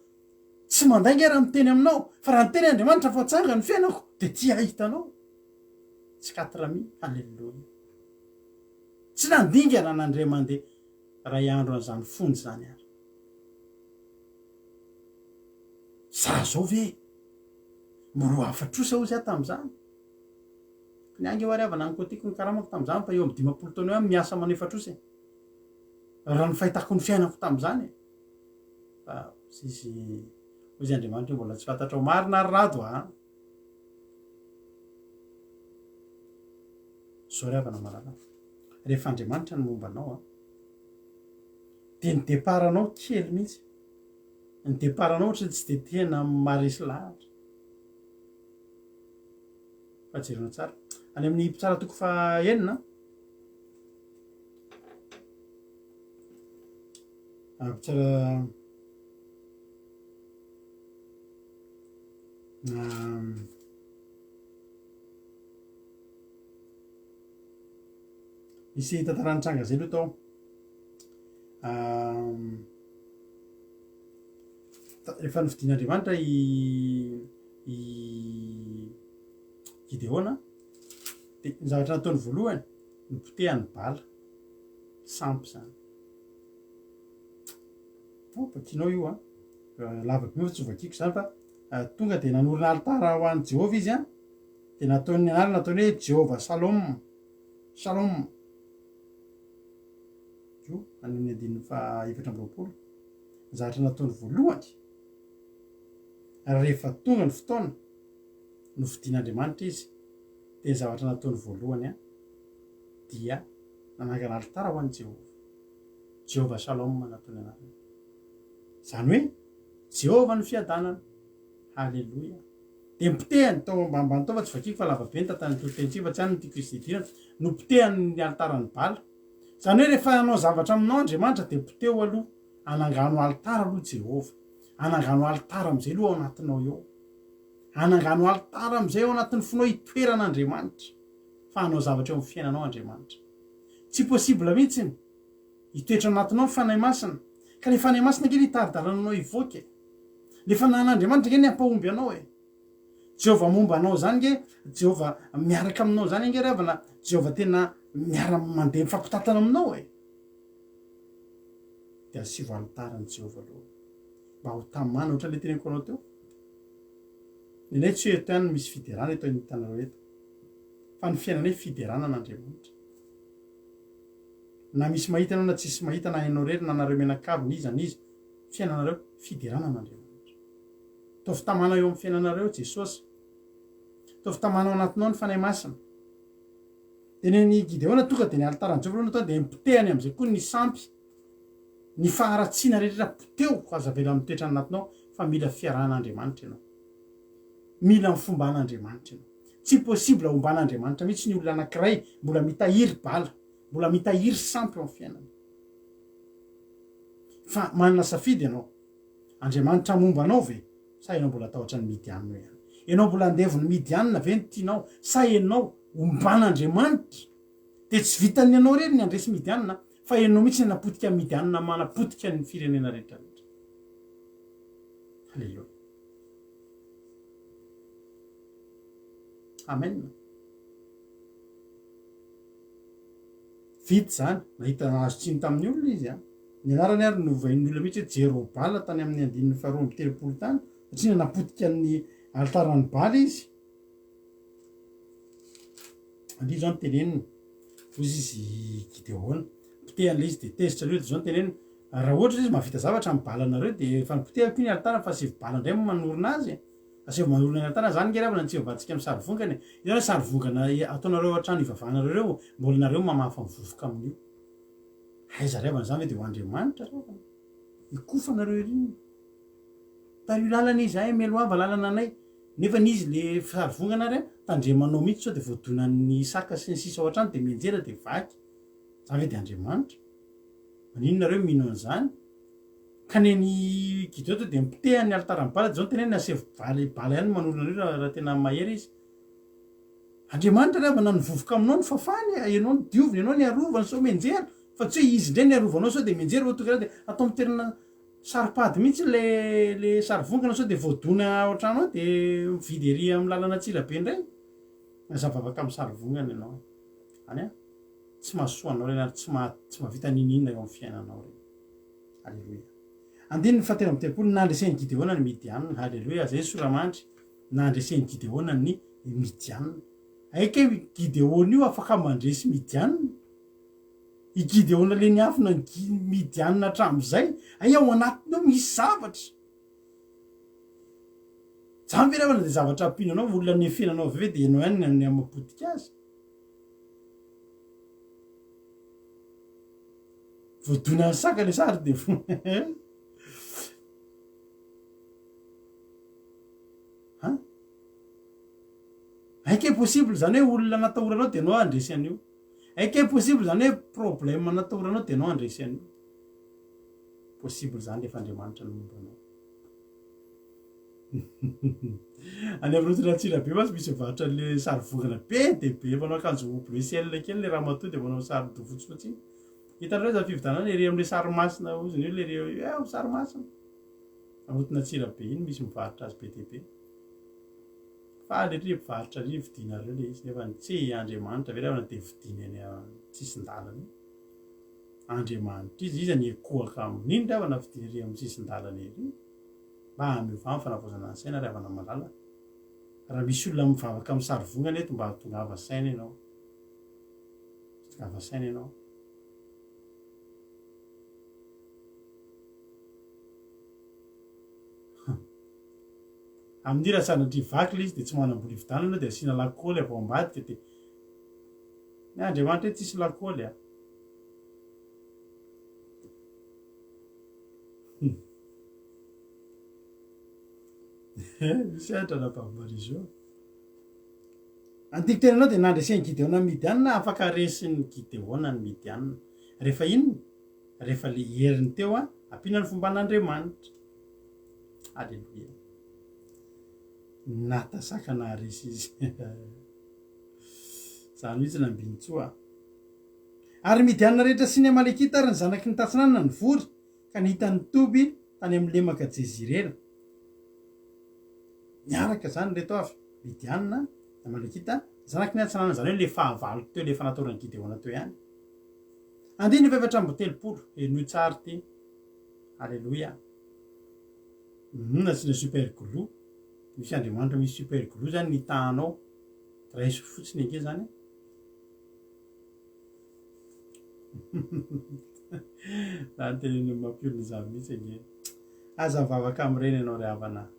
tsy mandainga raha miteny aminao fa raha niteny Andriamanitra fa tsanga ny fiainako de tia hitanao tsy 4000 halleloia tsy nandinga raha nandre mandeha raha iandro an'izany fonjy zany ary za zao ve moroa afatrosa ozy aho tam'izany ny ange hoariavana ny kotiko ny karamako tam'izany fa eo amy 10 taona eo miasa manao efatrosa raha ny fahitako ny fiainako tam'izany fa sisy ozy Andriamanitra mbola tsy fantatra ao marina ary rado zao riavana malala rehefa Andriamanitra ny mombanao de ny deparanao kely mihitsy ny deparanao ohatra tsy de tena maresy lahatra fa jerena tsara any amin'ny mpitsara toko fa enina mpitsara misy tantarany tranga zay aloha tao rehefa novidin'Andriamanitra i Gideona de ny zavatra nataony voalohany nipotehany bala sampy zany bakinao io lavaky mio fa tsy vakiko zany fa tonga de nanorina altara ho an'ny Jehova izy de nataony anarany nataony hoe Jehova Shalom Shalom io any 720 ny zavatra nataony voalohany rehefa tonga ny fotoana novidin'Andriamanitra izy de ny zavatra nataony voalohany dia nanangana altara ho an'ny Jehova Shalom nataony anarany zany hoe Jehova ny fiadanana halleloia de nipotehany tao ambambany tao fa tsy vakiko fa lavabe ny tantany toteny fa tsy any tiako izy idirana nopotehany ny altarany bala zany hoe rehefa anao zavatra aminao Andriamanitra de poteo aloha anangano altara aloha Jehova anangano altara am'izay aloha ao anatinao eo anangano altara am'izay ao anatin'ny fonao hitoeran'Andriamanitra fa anao zavatra eo amin'ny fiainanao Andriamanitra tsy possible mihitsiny hitoetra anatinao ny fanahy masina ka le fanahy masina nge nitaridarananao hivoaka le fanan'Andriamanitra nge ny ampahomby anao Jehova momba anao zany nge Jehova miaraka aminao zany nge ravana Jehova tena miara mandeha mifampitatana aminao de asivo alitarany Jehova aloha mba ho tamana ohatra le teneniko anao teo nilay tsy eto ihany misy fiderana eto hitanareo eto fa ny fiainana hoe fiderana n'Andriamanitra na misy mahita anao na tsisy mahita na hainao rery na nareo menakavy iza fiainanareo fiderana n'Andriamanitra tao fitamana eo amin'ny fiainanareo Jesosy tao fitamanao anatinao ny fanahy masina de ny Gideona tonga de ny altarany Jehova aloha tonga de nipotehany am'izay koa ny sampy ny faharatsiana rehetra poteo azavela amin'ny toetra anatinao fa mila fiarahan'Andriamanitra ianao mila mifomban'Andriamanitra ianao tsy possible homban'Andriamanitra mihitsy ny olona anankiray mbola mitahiry bala mbola mitahiry sampy eo amin'ny fiainana fa manana safidy ianao Andriamanitra momba anao ve sa ianao mbola atahotra ny Midianina ihany ianao mbola andevony Midianina ve ny tianao sa ianao omban'Andriamanitra de tsy vitany ianao rery ny andresy Midianina fa ianao mihitsy napotika Midianina manapotika ny firenena rehetra rehetra. Halleluja. Amen. Vity zany nahita nahazo tsiny tamin'ny olona izy ny anarany ary novain'ny olona mihitsy hoe Jerobala tany amin'ny 1930 tany satria napotika ny altarany Bala izy andio zao ny teneniny ozy izy Gideona potehan'le izy de tezitra leo de zao ny teneniny raha ohatra izy mahavita zavatra amin'ny balanareo de fa nipotehako ny altarany fa asivy bala indray manorina azy asivy manorina ny altarany zany ngeravana tsy vatsika amin'ny sarivongany izany hoe sarivongana ataonareo atrano ivavahanareo reo mbola nareo mamafa mivovoka amin'io aiza revana zany hoe de ho Andriamanitra revana ikofanareo ery tario lalana izy ay meloava lalana anay nefa n'izy le sarivongana ary tandremanao mihitsy sao de voadonan'ny saka sy ny sisa ao atrano de mienjera de vaky zany hoe de Andriamanitra maninonareo mino an'izany ka neny Gideona de mipotehany altarany Bala zao teneny asevo bala ihany manorina reo raha tena mahery izy Andriamanitra revana nivovoka aminao ny fafany ianao ny dioviny ianao ny arovany sao mienjera fa tsy hoe izy ndray ny arovanao sao de mienjera vo tonga de atao miterina saripady mihitsy le sarivongana sao de voadona ao atrano ao de mividy ery amin'ny lalana tsilabe indray zavavaka amin'ny sarivongana ianao any tsy mahasoanao reny ary tsy mahavita nininona eo amin'ny fiainanao reny. Halleluja. Andiny ny fahatelo amby telopolo nandresen'ny Gideona ny Midianina. Halleluja. Zay soramandry nandresen'ny Gideona ny Midianina. Aika Gideona io afaka mandresy Midianina i Gideona le niafina Midianina hatramin'izay ay ao anatiny ao misy zavatra zany ve ravana de zavatra ampinanao olona ny fiainanao ve de ianao ihany ny amapotika azy voadona ny saka le sary de aika possible zany hoe olona natahoranao de anao andresy an'io aika possible zany hoe problème natahoranao de anao andresy an'io possible zany rehefa Andriamanitra nombanao any amin'notona tsirabe masy misy vatra le sarivongana be de be manao akanjo bleu ciel kely le raha matoa de manao sary do fotsifotsy hitanareo za fividanana ery am'le sarimasina oziny io le re sarimasina anotona tsirabe iny misy mivaritra azy be de be fa le mpivaritra ry vidinareo le izy nefa tsy Andriamanitra ve ravana de vidiny any sisin-dalana Andriamanitra izy any ekohaka amin'iny ravana vidiny ery amin'ny sisin-dalana ery mba miova amin'ny fanavozana ny saina ravana malala raha misy olona mivavaka amin'ny sarivongana eto mba tonga ava saina ianao tonga ava saina ianao amin'ny raha sanatry vaky le izy de tsy manamboly vidanana de asiana lakôly avao ambadika de ny Andriamanitra hoe tsisy lakôly misy ahatra napavimarizo antiky tenanao de nandresen'ny Gideona ny Midianina afaka resin'ny Gideona ny Midianina rehefa inona rehefa le heriny teo ampina ny fomban'Andriamanitra. Halleluja. Natasaka naharesy izy zany mihitsy nambinitsoa ary Midianina rehetra sy ny Amalekita ary ny zanaky ny tatsinanana ny vory ka nihitany toby tany amin'ny lemaka Jezirela niaraka zany reto avy Midianina Amalekita zanaky ny atsanana zany hoe le fahavalo teo le fanatorany Gideona teo ihany. Andiny efatra amby telopolo eno tsara ty. Alleluia. Na tsy le super glou. Misy Andriamanitra misy super glou zany ny tanao raiso fotsiny ake zany. Zany tena mampiolona za mihitsy anie. Aza mivavaka am'ireny ianao ry havana.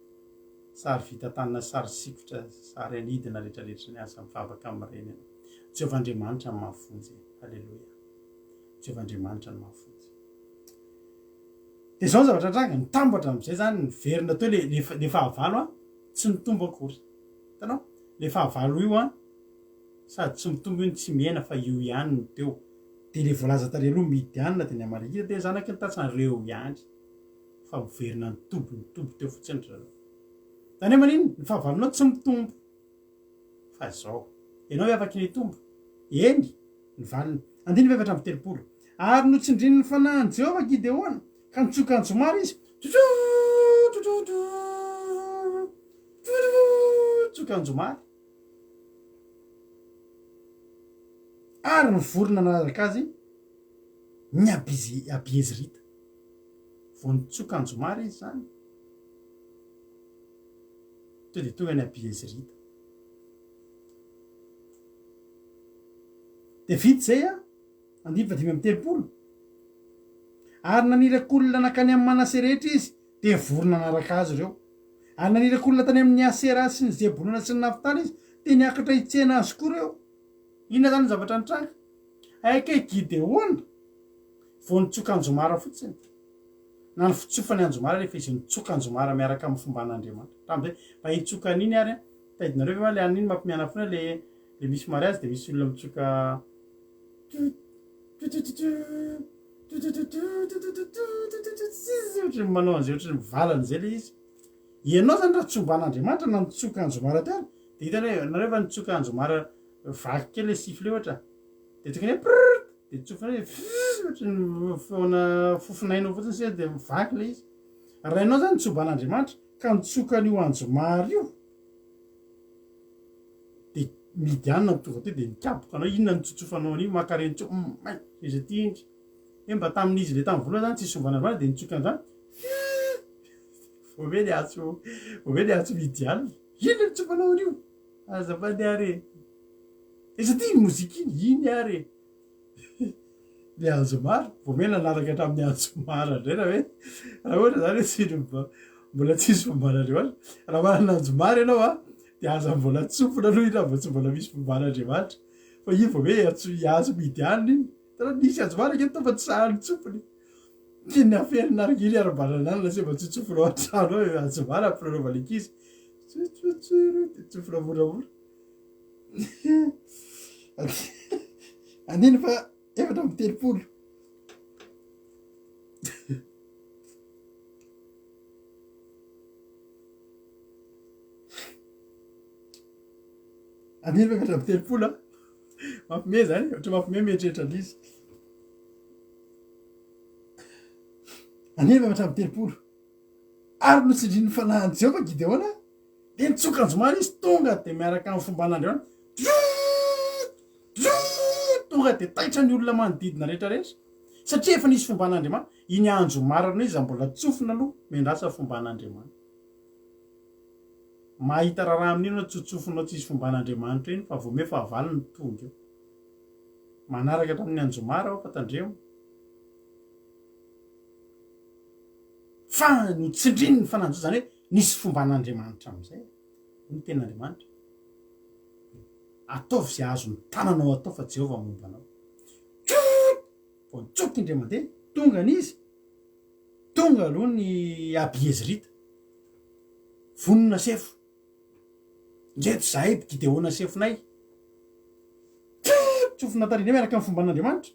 Sary vita tanana, sary sikotra, sary anidina rehetrarehetra ny aza mivavaka am'ireny ianao. Jehovandriamanitra ny mahafonjy. Alleluia. Jehovandriamanitra ny mahafonjy. De zao zavatra tranga nitambatra am'izay zany niverina teo le fahavalo tsy mitombo akory. Hitanao? Le fahavalo io sady tsy mitombo io tsy miaina fa io ihany no teo. De le voalaza tary aloha Midianina de ny Amalekita de zanaky ny tatsan'ireo ihany. Fa miverina nitombo teo fotsiny zareo. Zany hoe manino? Ny fahavalonao tsy mitombo. Fa zao. Ianao afaky nitombo. Eny, ny valiny. Andiny efatra amby telopolo. Ary notsindriny ny fanahin'i Jehovah Gideona ka nitsoka Anjomara izy. Tsoka Anjomara. Ary ny vorona nanaraka azy ny Abiezrita. Vao nitsoka Anjomara izy zany. De tonga ny Abiezrita. De vita zay andimy fa dimy amby telopolo. Ary nanirakolona nakany amin'ny Manase rehetra izy de vorona nanaraka azy ireo. Ary nanirakolona tany amin'ny Asera sy ny Zebulona sy ny Naftaly izy de niakatra hitsena azy koa ireo. Inona zany zavatra nitranga? Aika Gideona vao nitsoka Anjomara fotsiny. Na ny fitsofany Anjomara rehefa izy nitsoka Anjomara miaraka amin'ny fomba an'Andriamanitra. Tamin'izay mba hitsoka an'iny ary tadinareo fa le an'iny mampimiana foana le misy mariazy de misy olona mitsoka ohatry manao an'izay ohatry mivalana zay le izy. Ianao zany raha tsomban'Andriamanitra na nitsoka Anjomara teo de hitanao nareo fa nitsoka Anjomara vaky kely le sifle ohatra de tokony hoe de tsofana ohatry ny feona fofinainao fotsiny se de mivaky le izy. Raha ianao zany tsomban'Andriamanitra ka nitsoka an'io Anjomara io de Midianina tonga teo de nikapoka anao inona nitsotsofanao an'io makareny tso izy aty indry. Hoe mba tamin'izy le tamin'ny voaloha zany tsy somban'Andriamanitra de nitsoka an'izany. Vao hoe le atso Midianina. Inona nitsofanao an'io? Azafady are. Izy aty ny mozika iny iny are. Le Anjomara vao mena nanaraka hatramin'ny Anjomara indray raha ohatra zany hoe tsy mbola tsisy fomban'Andriamanitra. Raha manana Anjomara ianao de aza mbola tsofina aloha iny raha vao tsy mbola misy fomban'Andriamanitra. Fa io vao hoe hiazo Midianina iny. Tara nisy Anjomara ke fa tsy sahan'ny tsofiny. Tiany aferina ariginy ara-bananana se mba tsy tsofinao an-trano ao Anjomara ampiranaova lekizy. Tsofina moramora. Andiny fa efatra amby telopolo. Andiny fa efatra amby telopolo mampime zany ohatra mampime mieritreritra an'izy. Andiny fa efatra amby telopolo. Ary notsindriny ny fanahin'i Jehovah Gideona de nitsoka Anjomara izy tonga de miaraka amin'ny fomban'Andriamanitra. Tonga de taitra ny olona manodidina rehetrarehetra satria efa nisy fomban'Andriamanitra. Iny Anjomara no izy mbola tsofina aloha mendrasa fomban'Andriamanitra. Mahita raha amin'ino tsotsofinao tsisy fomban'Andriamanitra iny fa vao me fahavalo ny tonga eo. Manaraka hatramin'ny Anjomara ao fatandreo. Fa notsindriny ny fananjo zany hoe nisy fomban'Andriamanitra am'izay. Ny ten'Andriamanitra. Ataovy izay azo ny tananao atao fa Jehovah mombanao. Vao nitsoky indray mandeha tonga n'izy. Tonga aloha ny Abiezrita. Vonona sefo. Ndreto zahay Gideona sefonay. Tsofina tarindray miaraka amin'ny fomban'Andriamanitra.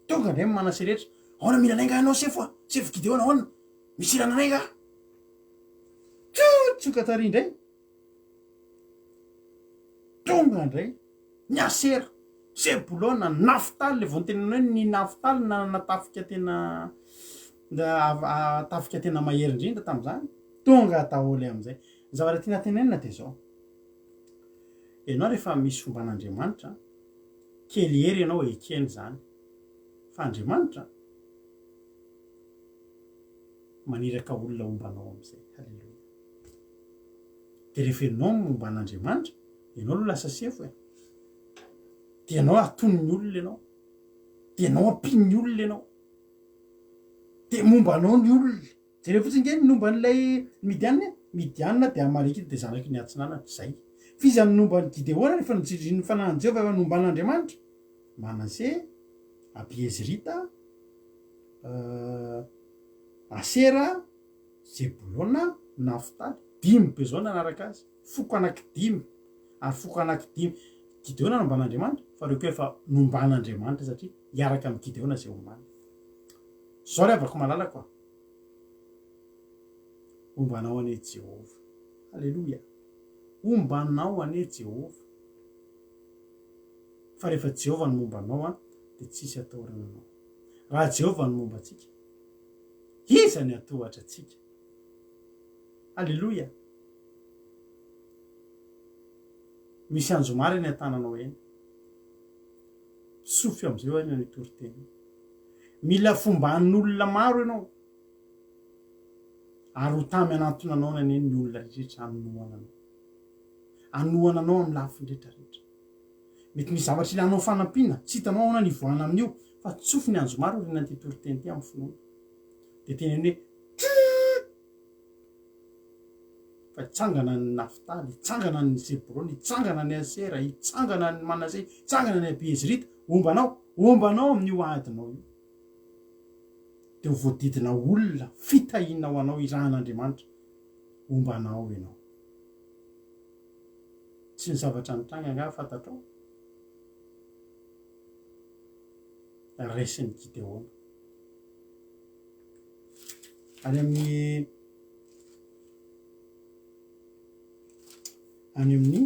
Tonga indray ny Manase rehetra. Ahoana mila anay nga ianao sefo sefo Gideona ahoana? Misy ilana anay nga? Tsoka tarindray. Tonga indray ny Asera, Zebulona, Naftaly le vao nitenenao hoe ny Naftaly nanana tafika tena mahery indrindra tamin'izany. Tonga daholo amin'izay. Ny zavatra tiana tenenina de zao. ianao rehefa misy fomba an'andriamanitra kely hery ianao ekeny zany fa andriamanitra maniraka olona ombanao am'izay. Halleloia. de rehefa ianao momba an'andriamanitra ianao aloha lasa sefo e, de ianao aton'ny olona ianao, de ianao ampin'ny olona ianao, de mombanao ny olona. Jereo fotsiny nge nomba n'ilay midianina de Amalekita de zanaky ny atsinanatra zay. Fizy amin'ny nomban'ny Gideona rehefa ny fanahin'i Jehovah efa nomba an'andriamanitra, Manase, Abiezrita, Asera, Zebulona, Naftaly, 5 be zao nanaraka azy, foko anaky 5 ary foko anaky 5 Gideona nomba an'andriamanitra fa reo koa efa nomba an'andriamanitra satria hiaraka amin'ny Gideona zay ombany. Zao le avako malala koa ombanao ane Jehova. Halleloia. Ombanao ane Jehova. Fa rehefa Jehova no mombanao de tsisy atahorana anao. Raha Jehova no momba atsika, iza ny atohatra atsika? Halleloia. Misy anjomary ny an-tananao eny, sofy am'izay eny ny toriteny. Mila fomban'olona maro ianao ary ho tamy anatonanao nany ny olona rehetra anohana anao amin'ny lafiny rehetrarehetra. Mety misy zavatra ilanao fanampiana, tsy hitanao ahoana ny voana amin'io, fa tsofy ny anjo maro rena ty toriteny ty amin'ny finoana. De teny hoe fa itsangana ny Naftaly, itsangana ny Zebulona, itsangana ny Asera, itsangana ny Manase, itsangana ny Abiezrita, ombanao amin'io adinao io. De ho voadidina olona fitahiana ho anao irahan'andriamanitra, ombanao ianao. Tsy ny zavatra nitranga nga fantatrao. Resin'ny Gideona any amin'ny any amin'ny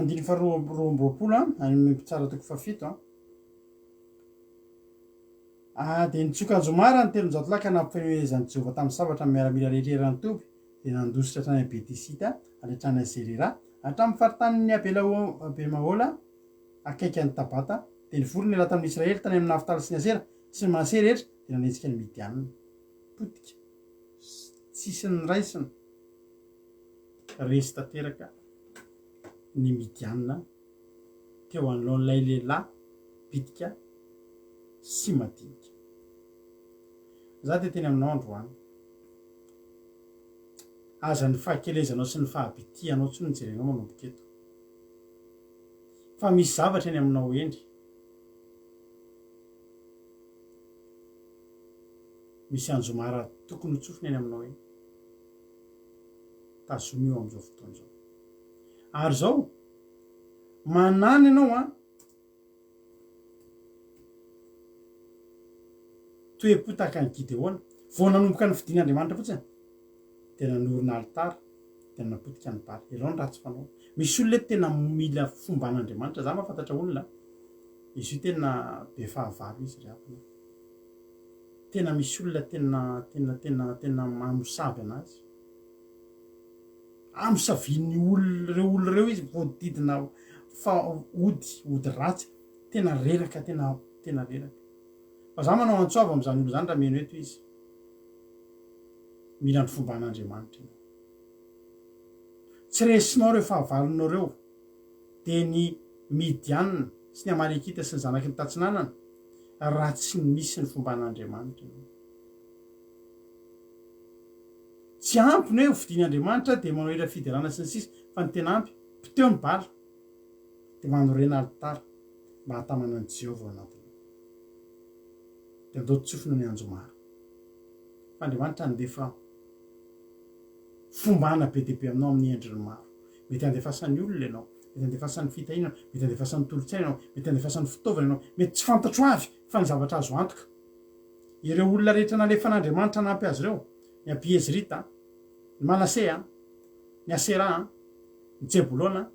andiny faharoa-roapolo any amin'ny mpitsara toko fafito de nitsokanjomara ny 300 laka nampifanoezan'i Jehova tamin'ny sabatra miaramila rehetrera ny toby de nandositra hatrany Betisita hatratrany Zerera hatramin'ny faritanin'ny Abemahola akaiky ny Tabata. De nivory ny ela tamin'ny Israely tany amin'ny Naftaly sy ny Asera sy ny Manase rehetra de nanenjika ny Midianina. Potika tsisy ny raisina resy tanteraka ny Midianina teo anoloan'ilay lehilahy bitika sy madinika. Za de teny aminao androany, aza ny fahakelezanao sy ny fahabitianao tsy ny jerenao manomboka eto, fa misy zavatra eny aminao eny, misy anjomara tokony hotsofina eny aminao eny. Tazomio am'izao fotoana zao. Ary zao manany ianao toe-potaka ny Gideona vao nanomboka ny fidin'andriamanitra fotsiny de nanorina alitara de napotika ny bary. Ianao ny ratsy fanao. Misy olona tena mila fomban'andriamanitra, za mahafantatra olona izy io tena be fahavalo izy reapina. Tena misy olona tena mamosavy anazy, amosavin'ny olona reo izy voadidina ody ratsy, tena reraka, tena reraka. Fa za manao antsoava am'izany olo zany raha meno eto izy, mila ny fomban'andriamanitra. Tsy resinao reo fahavalonao reo de ny Midianina sy ny Amalekita sy ny zanaky ny tatsinanana raha tsy misy ny fomban'andriamanitra. Tsy ampy hoe fidin'andriamanitra de manao hira fiderana sy ny sisa, fa ny tena ampy mpiteo ny bala de manorena alitara mba hatamana ny Jehova anatiny. De andao tsofina ny anjomara. Fa andriamanitra andefa fombana be dehibe aminao amin'ny endriny maro. Mety andefasan'ny olona ianao, mety andefasan'ny fitahinana, mety andefasan'ny tolotsaina ianao, mety andefasan'ny fitaovana ianao, mety tsy fantatro avy fa ny zavatra azo antoka. Ireo olona rehetra nalefan'andriamanitra nampy azy ireo, ny Abiezrita, ny Manase, ny Asera, ny Zebulona,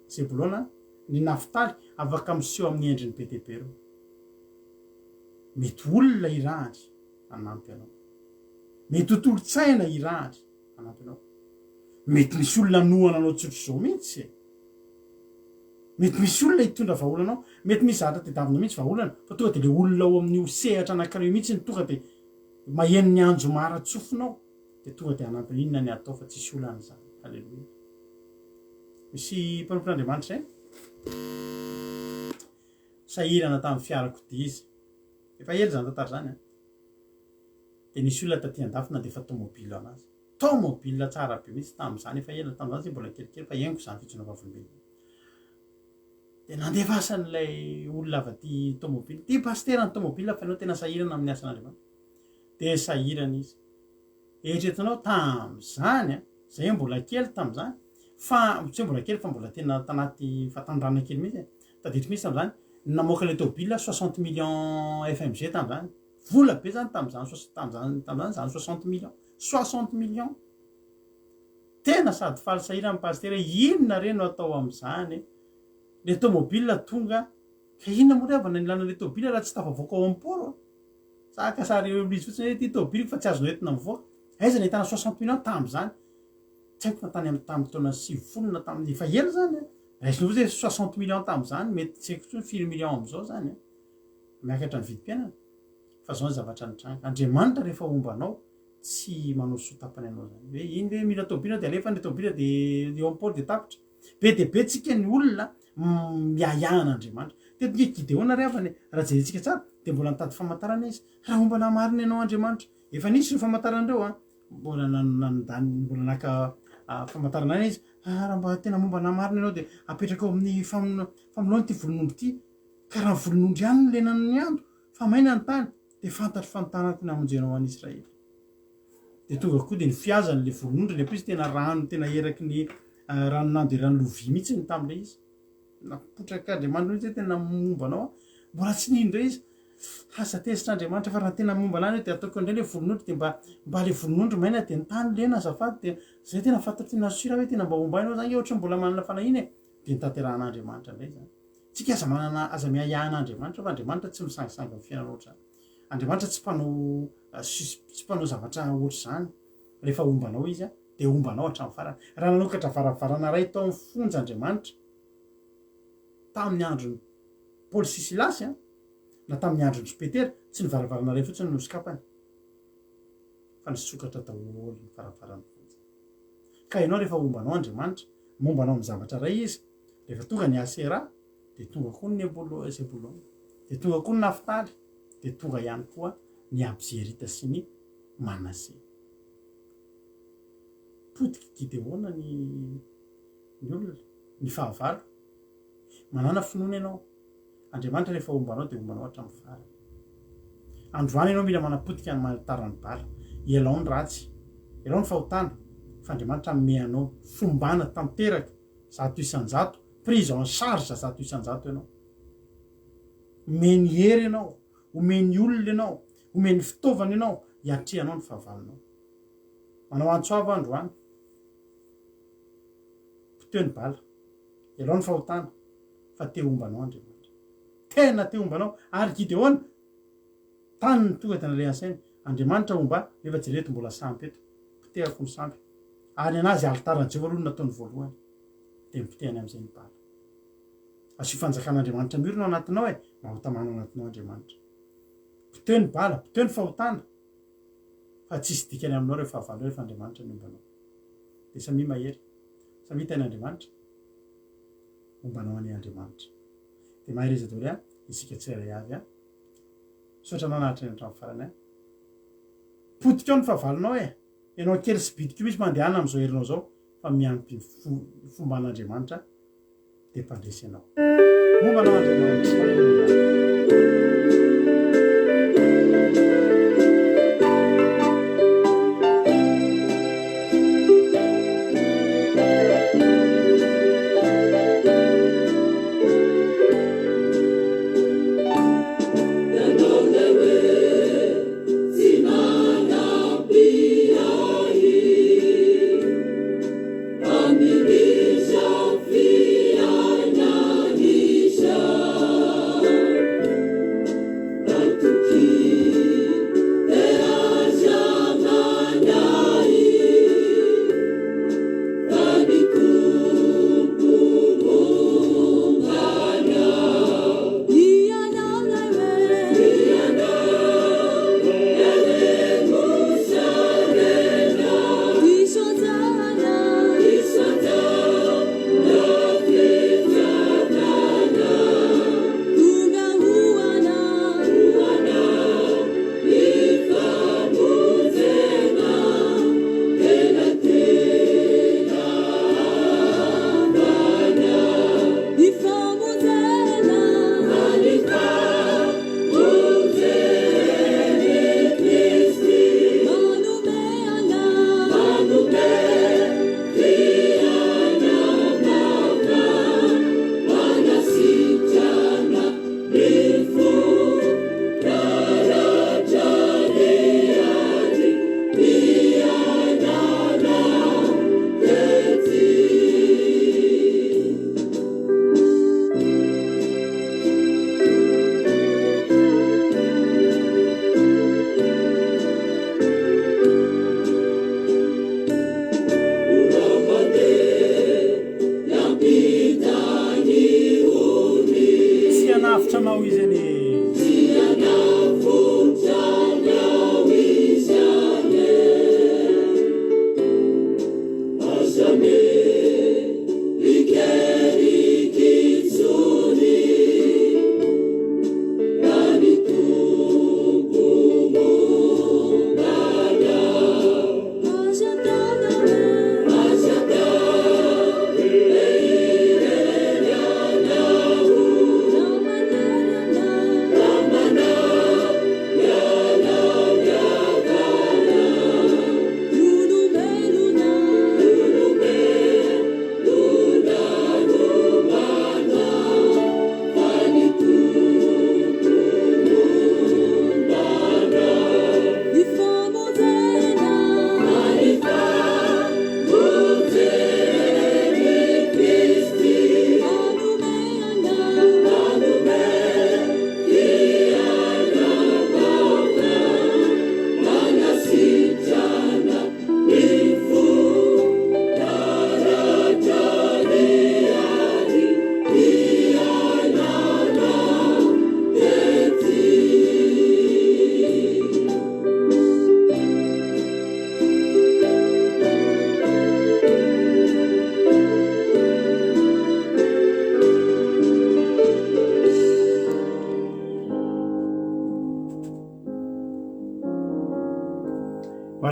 ny nafitaly afaka miseho amin'ny endriny petepero mety olona irahany anampy anao mety hotolo-tsaina irahany anampy anao mety misy olona nohana anao tsotro zao mihitsy mety misy olona hitondra vaholanao mety misy zatra tedavina mihitsy vaholana fa tonga de le olona ao amin'ny osehatra anankareo mihitsy ny tonga de maheno ny anjo mara tsofinao de tonga de anampy inona ny atao fa tsisy olana zany halleloia misy mpanompon'Andriamanitra zay sahirana tamin'ny fiarakodia izy efa ely zany tantara zany de nisy olona taty andafina de efa tomobile anazy tomobile tsara be mihitsy tamin'izany efa ela tamin'izany tsy mbola kelikely fa henoko zany fitsona vavolombelona de nandevasan'ilay olona avy aty tomobile ty pastera ny tomobile fa ianao tena sahirana amin'ny asan'Andriamanitra de sahirana izy eritreretinao tamin'izany zay mbola kely tamin'izany fa tsy mbola kely fa mbola tena tanaty fatandrana kely mihitsy tadidry mihitsy tamin'izany namoaka le tomobile 60 millions FMG tamin'izany vola be zany tamin'izany zany 60 millions tena sady faly sahira amin'ny pastera inona reno atao amin'izany le tomobile tonga ka inona moa avana nilana le tomobile raha tsy tafavoaka ao am-poro saka sary izy fotsiny hoe ty tomobile fa tsy azona entina mivoaka aiza nahitana 60 millions tamin'izany tsy haiko na tany tamin'ny taona 90 na tamin'ny efa ela zany raisiny hoe 60 millions tamin'izany mety tsy haiko tsony 4 millions am'izao zany miakatra ny vidim-piainana fa zao ny zavatra nitranga Andriamanitra rehefa ombanao tsy manao sotapany anao zany hoe iny hoe mila tomobile de alefa ny tomobile de eo am-pôly de tapitra be de be tsika ny olona miayan'Andriamanitra teto nge Gideona rehefa raha jerentsika tsara de mbola nitady famantarana izy raha ombana marina ianao Andriamanitra efa nisy ny famantaranandreo mbola nanandany mbola naka famantarana izy raha mba tena mombana marina ianao de apetraka ao amin'ny familony ty volon'ondry ty ka raha volon'ondry ihany ny lenany ny ando fa maina ny tany de fantatry fantanako ny amonjenao an'i Israely de tonga koa de ny fiazany le volon'ondry le izy tena rano tena eraky ny ranonando e rano lovia mihitsy ny tam'le izy napotrakan'Andriamanitra mihitsy tena mombanao mbola tsy nindra izy asa tesitr'Andriamanitra fa raha tena mombanany de ataoko indray le volon'ondry de mba le volon'ondry maina de ny tany lena azafady de zay tena fantatryna sira hoe tena mba ombainao zany ohatra mbola manana fanahiny de nitanteran'Andriamanitra indray zany tsika aza manana aza miayan'Andriamanitra fa Andriamanitra tsy misangisangy amin'ny fiainana ohatr zany Andriamanitra tsy mpanao zavatra ohatr zany rehefa ombanao izy de ombanao hatramin'ny farany raha nanokatra varavarana ray tao amin'ny fonja Andriamanitra tamin'ny androny Paoly sy Silasy na tamin'ny androny Petera tsy ny varavarana ray fotsiny no sikapany fa nisokatra daholo ny varavarana fonja ka ianao rehefa ombanao Andriamanitra mombanao amin'ny zavatra ray izy rehefa tonga ny Asera de tonga koa ny Zebulon de tonga koa ny Nafitaly de tonga ihany koa ny Abiezerita sy ny Manase potiky Gideona ny olona ny fahavalo manana finoana ianao Andriamanitra rehefa ombanao de ombanao hatramin'ny farany androany ianao mila manapotika ny manitarany bala ialao ny ratsy ialao ny fahotana fa Andriamanitra mime anao fombana tanteraka 100% prise en charge 100% ianao omeny hery ianao omeny olona ianao omeny fitaovana ianao hiatrianao ny fahavalonao manao antsoava androany poteo ny bala ialao ny fahotana fa te ombanao Andriamanitra tena te ombanao ary Gideona tany ny tonga tena le ansainy Andriamanitra omba rehefa jereto mbola sampy eto potehako ny sampy ary anazy altarany Jehova aloha nataony voalohany de mipotehany amin'izay ny bala asio fanjakan'Andriamanitra mirona ao anatinao mahotamana ao anatinao Andriamanitra poteo ny bala poteo ny fahotana fa tsisy dikany aminao rehefa fahavalo rehefa Andriamanitra ny ombanao de samy mahery samy tena Andriamanitra ombanao any Andriamanitra de mahereza daholo isika tsirairay avy sotra nanahitra ny hatramin'ny farany potika ao ny fahavalonao ianao kely sy bitika misy mandehana amin'izao herinao zao fa miampy fomban'Andriamanitra de mpandresy ianao mombanao Andriamanitra Ambilisha fianya sanao izany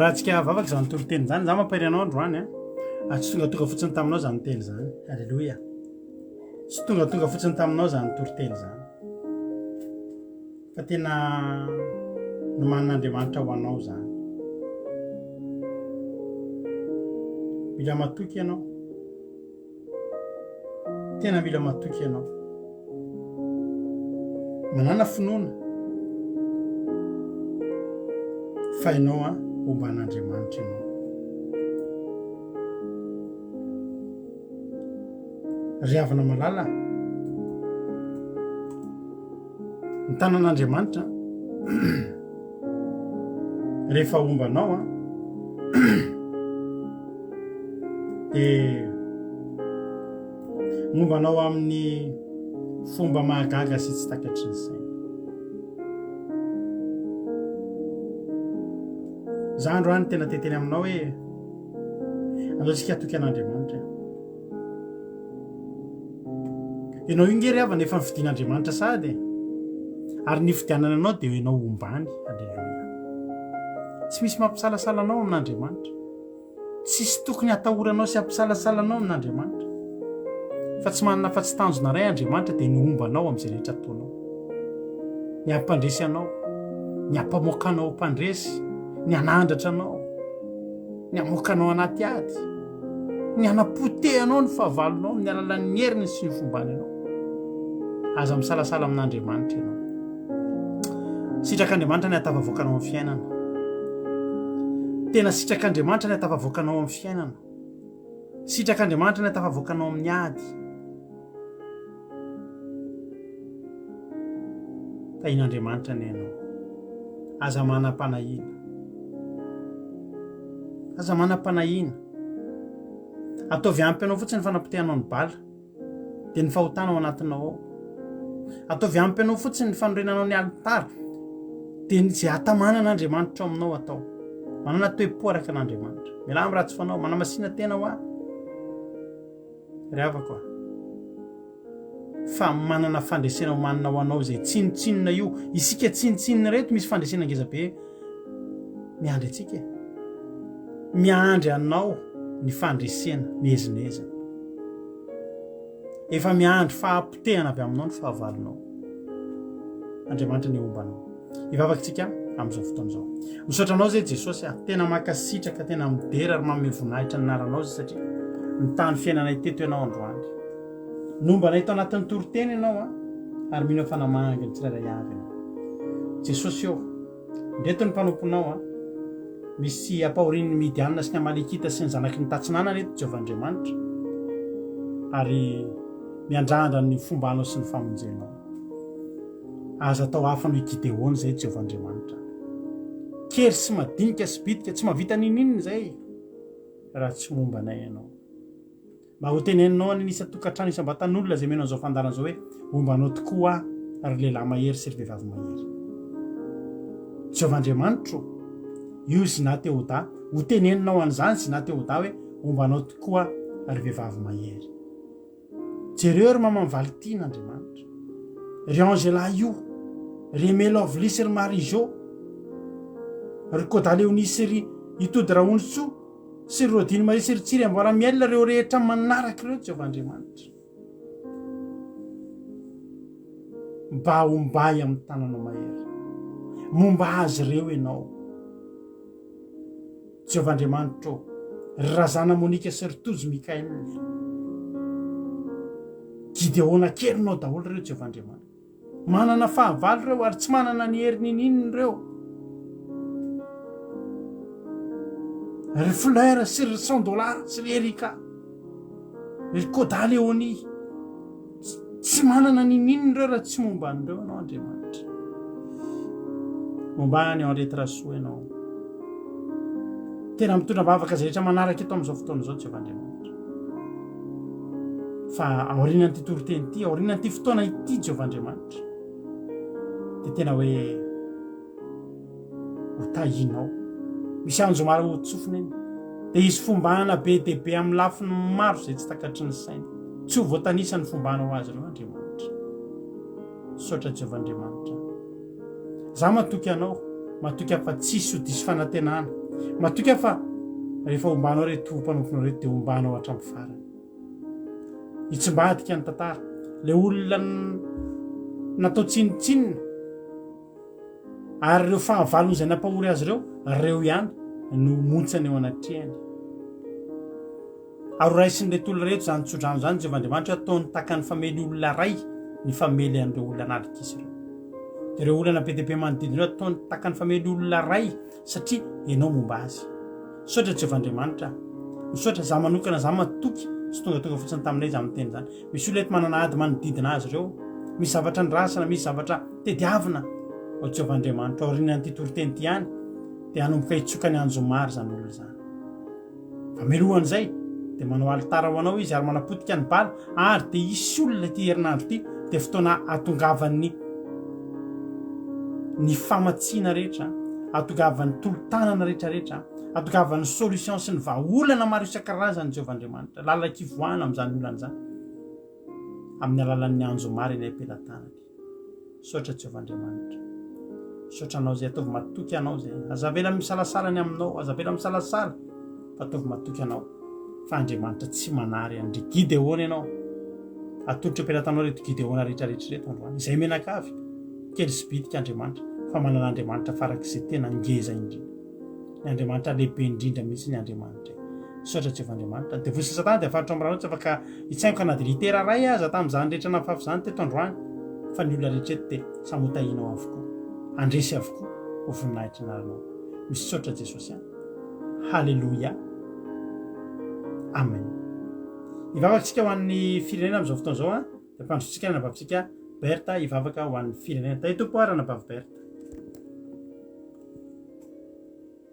rahantsika vavaky zany toloteny zany za mampairy anao androany a tsy tongatonga fotsiny taminao zany teny zany alleloia tsy tongatonga fotsiny taminao zany toloteny zany fa tena no manin'andriamanitra ho anao zany mila matoky ianao tena mila matoky ianao manana finoana fa ianao a omban'andriamanitra ianao ry havana malala ny tanan'andriamanitra rehefa ombanao a dia mombanao amin'ny fomba mahagaga sy tsy takatry ny saina za androany tena teteny aminao hoe alohantsika atoky an'andriamanitra ianao io ngery avana efa nifidian'andriamanitra sady ary ny fidianana anao dia ianao ombany alleloia tsy misy mampisalasala anao amin'andriamanitra tsisy tokony hatahoranao sy hampisalasala anao amin'andriamanitra fa tsy manana fa tsy tanjona ray andriamanitra dia ny ombanao amin'izay rehetra ataonao ny hampandresy anao ny hampamoakanao mpandresy ny hanandratra anao ny hamoakanao anaty ady ny hanapotehanao ny fahavalonao ny alalan'ny heriny sy ny fombany anao aza misalasala amin'andriamanitra ianao sitrak'andriamanitra ny hatavavoakanao amin'ny fiainana tena sitrak'andriamanitra ny hatavavoakanao amin'ny fiainana sitrak'andriamanitra ny hatavavoakanao amin'ny ady fa in'andriamanitra ny ianao aza manam-panahina aza manam-panahina ataovy ampy anao fotsiny ny fanapotehanao ny bala dia ny fahotanao anatinao ao ataovy ampy anao fotsiny ny fanorenanao ny alitara dia izay hatamanan'andriamanitra ao aminao atao manana toe-po araka an'andriamanitra mila amin'ny ratsy fanao manamasina tena ho ahy ry havako a fa manana fandresena ho manina ho anao izay tsinotsinona io isika tsinotsinona reto misy fandresena ngezabe miandry atsika miandry anao ny fandresena mihezinezina efa miandry fahampotehana avy aminao ny fahavalonao andriamanitra ny ombanao ivavakytsika amin'izao fotoana izao misaotra anao zay jesosy tena makasitraka tena midera ary manome voninahitra ny naranao zay satria nitany fiainanay teto ianao androany nombanay tao anatin'ny toroteny ianao ary mino fanamangany tsirairay avy ianao jesosy eo ndreto ny mpanomponao misy ampahorin'ny midianina sy ny amalekita sy ny zanaky ny tatsinanana eto jehovahandriamanitra ary miandrandra ny fombanao sy ny famonjenao aza tao hafa no Gideona zay jehovahandriamanitra kery sy madinika sy bitika tsy mavita ninina zay raha tsy mombanay ianao mba ho teneninao ny nisa tokantrano isa mba tan'olona zay menao an'izao fandaran'izao hoe ombanao tokoa ary lehilahy mahery sy ry vehivavy mahery. Jehovahandriamanitro io Zinateoda ho teneninao an'izany Zinateoda hoe ombanao tokoa ry vehivavy mahery. Jereo ry mamamvalitiana Andriamanitra, ry Angela io, ry Melovlisy ry Marijo, ry Kodaleonisy ry Itody Raonitso sy ry Rodiny Maria sy ry Tsiry Amboara Miel, reo rehetra manaraka ireo Jehovahandriamanitra. Mba ombay amin'ny tananao mahery, momba azy ireo ianao Jehovahandriamanitra, ry razana Monika sy ry tojo Mikael, Gideona kerinao daholo ireo Jehovahandriamanitra. Manana fahavalo ireo ary tsy manana ny hery ninino ireo. Ry Fleur sy ry $100 sy ry Erika, ry Kodaleoni, tsy manana ninino ireo raha tsy momba an'ireo ianao Andriamanitra. Mombany ao Andrety Rasoa ianao, tena mitondra bavaka izay rehetra manaraka eto amin'izao fotoana izao Jehovahandriamanitra. Fa aorianany ty toriteny ity, aorianany ty fotoana ity Jehovahandriamanitra, dia tena hoe ho tahinao. Misy anjo maro ho tsofina eny, dia izy fombana be dia be amin'ny lafiny maro izay tsy takatry ny saina, tsy ho voatanisa ny fombanao azy ireo Andriamanitra. Saotra Jehovahandriamanitra, za matoky anao, matoky afa tsisy ho diso fanantenana, matoky afa rehefa ombanao reto mpanomponao reto dia ombanao hatramin'ny farany. Hitsombadika ny tantara, le olona natao tsinitsinina ary ireo fahavalony izay nampahory azy ireo ihany no montsany eo anatrehany. Ary raisin'ilay tolona reto zany tsodrano zany Jehovahandriamanitra ataony takany famely olona ray ny famely an'ireo olona analikisa ireo. Dia ireo olona be dia be manodidina ireo ataony takany famely olona ray satria ianao momba azy. Saotra Jehovahandriamanitra, misaotra za manokana, za matoky sy tonga fotsiny taminay za miteny zany. Misy olona eto manana ady manodidina azy ireo, misy zavatra nyrasana, misy zavatra tediavina ao Jehovahandriamanitra, aorianany ty toriteny ty ihany dia hanomboka hitsokany anjo maro zany olona zany. Fa melohan'izay dia manao alitara ho anao izy ary manapotika ny bala, ary dia hisy olona ty herinandro ty dia fotoana atongavany ny famatsiana rehetra, atongavany tolo-tanana rehetrarehetra, atongavany solution sy ny vahaolana maro isan-karazany Jehovahandriamanitra, lalakivoana amin'izany olana zany amin'ny alalan'ny anjo maro eny am-pelantanany. Saotra Jehovahandriamanitra, saotra anao zay ataovy matoky anao zay, azavela misalasalany aminao, azavela misalasala, fa ataovy matoky anao fa Andriamanitra tsy manary andry Gideona ianao. Atolotra am-pelantanao reto Gideona rehetrarehetra reto androany, izay menakavy kely sy bitika Andriamanitra, fa manana Andriamanitra farak'izay tena ngeza indrindra, ny Andriamanitra lehibe indrindra mihitsy ny Andriamanitra. Saotra Jehovahandriamanitra, dia vosa Satana dia afaritra amin'raha tsy afaka hitsaingo kana dia litera ray aza tamin'izany rehetra nafafy zany teto androany, fa ny olona rehetra eto dia samy hotahinao avokoa, andresy avokoa ho voninahitra naranao. Misy saotra Jesosy any. Halleluia, amen. Hivavakantsika ho an'ny firenena amin'izao fotoana izao dia mpandrotsika ny abavintsika Berta hivavaka ho an'ny firenena. Tahito arana bavy Berta.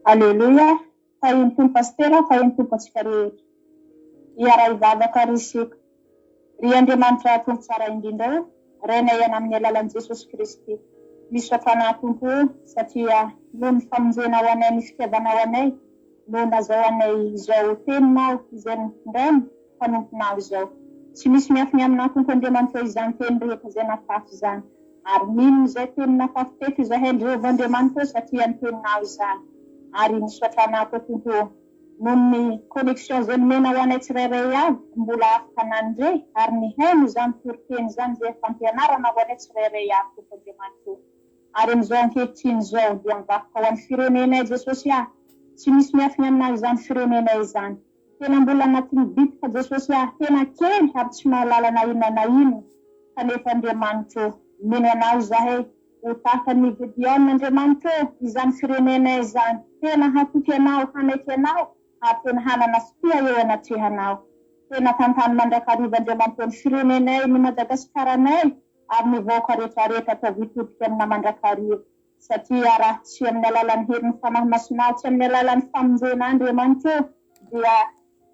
Halleluia, fahiny tompo pastera, fahiny tompo atsika rehetra. Iara hivavaka risika. Ry Andriamanitra tompo tsara indrindra, rena ihany amin'ny alalan'i Jesosy Kristy. Misaotra tompo satria noho ny famonjena ho anay, ny fitiavanao anay, noho nazao anay izao teninao izay ndrainy fanomponao izao. Tsy misy miafiny aminao tompo Andriamanitra izany teny rehetra izay nafafy izany. Ary minony izay teny nafafy teto izahay Jehovahandriamanitra satria ny teninao izany. Ary misaotra anao tompo noho ny connexion izay nomena ho anay tsirairay avy mbola afaka nandre, ary ny haino izany toriteny izany izay fampianarana ho anay tsirairay avy tompo Andriamanitra. Ary amin'izao ankehitriny izao dia mivakoka ho an'ny firenenay Jesosy ahy. Tsy misy miafiny aminao izany firenenay izany. Tena mbola anatin'ny bitika Jesosy ahy, tena kely ary tsy mahalala na inona na inona. Kanefa Andriamanitra mino anao izahay ho tahaka ny Gideona Andriamanitra izany firenenay izany. Tena hatoky anao, hanaiky anao, ary tena hanana fotoa eo anatrehanao. Tena tantany mandrakariva Andriamanitra ny firenenay ny Madagasikara-nay, ary ny vahoaka rehetrarehetra atao vitodika amina mandrakariva. Satria raha tsy amin'ny alalan'ny herin'ny fanahy masinao, tsy amin'ny alalan'ny famonjena Andriamanitra dia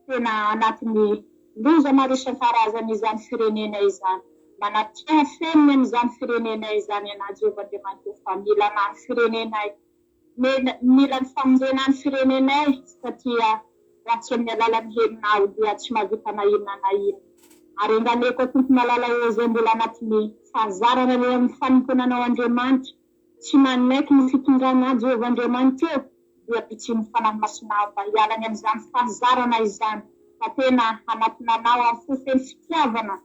tena anatin'ny loza maro isan-karazany izany firenena izany. manatreha feminy amin'izany firenenay izany ana Jehovahandriamanitra fa mila na ny firenenay mila ny famonjena ny firenenay satria ratsy amin'ny alalan'ny helinao dia tsy mahavita na inona na inona ary angaleko tompo malala eo izay mbola anatin'ny fahazarana eo amin'ny fanomponanao Andriamanitra tsy manaiky ny fitondrana Jehovahandriamanitra eo dia pitsiny fanahy masinao mba hialany amin'izany fahazarana izany fa tena hanatonanao amin'ny fofeny fitiavana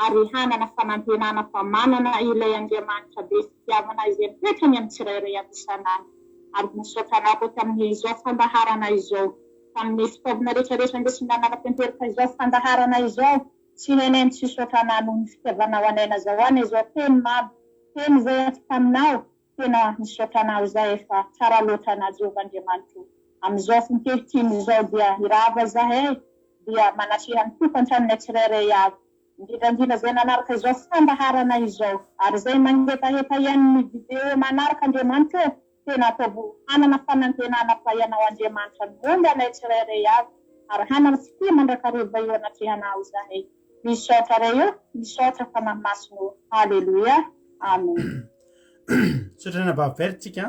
ary hanana fanantenana fa manana ilay Andriamanitra be fitiavana izay mipetrany amin'ny tsirairay aby isanandro ary misaotranao koa tamin'izao fandaharana izao tamin'ny fitaovana rehetrarehetra indesinana anatenteraka izao fandaharana izao tsy heneny tsy saotrana noho ny fitiavanao anena zao any izao teny mamy teny izay afaka aminao tena misaotranao izay efa tsara loatra Jehovahandriamanitra amin'izao finkehitriny izao dia irava zahay dia manasiha ny tompantranonay tsirairay avy indrindrandrindra zay nanaraka izao fandaharana izao ary zay mangetaheta ihany ny video manaraka Andriamanitra tena ataovy hanana fanantenana fa ianao Andriamanitra ny momba anay tsirairay avy ary hanana fitia mandrakariva eo anatrehanao zahay misaotra ray misaotra fanahy masino halleluia amen sotrana baveritsika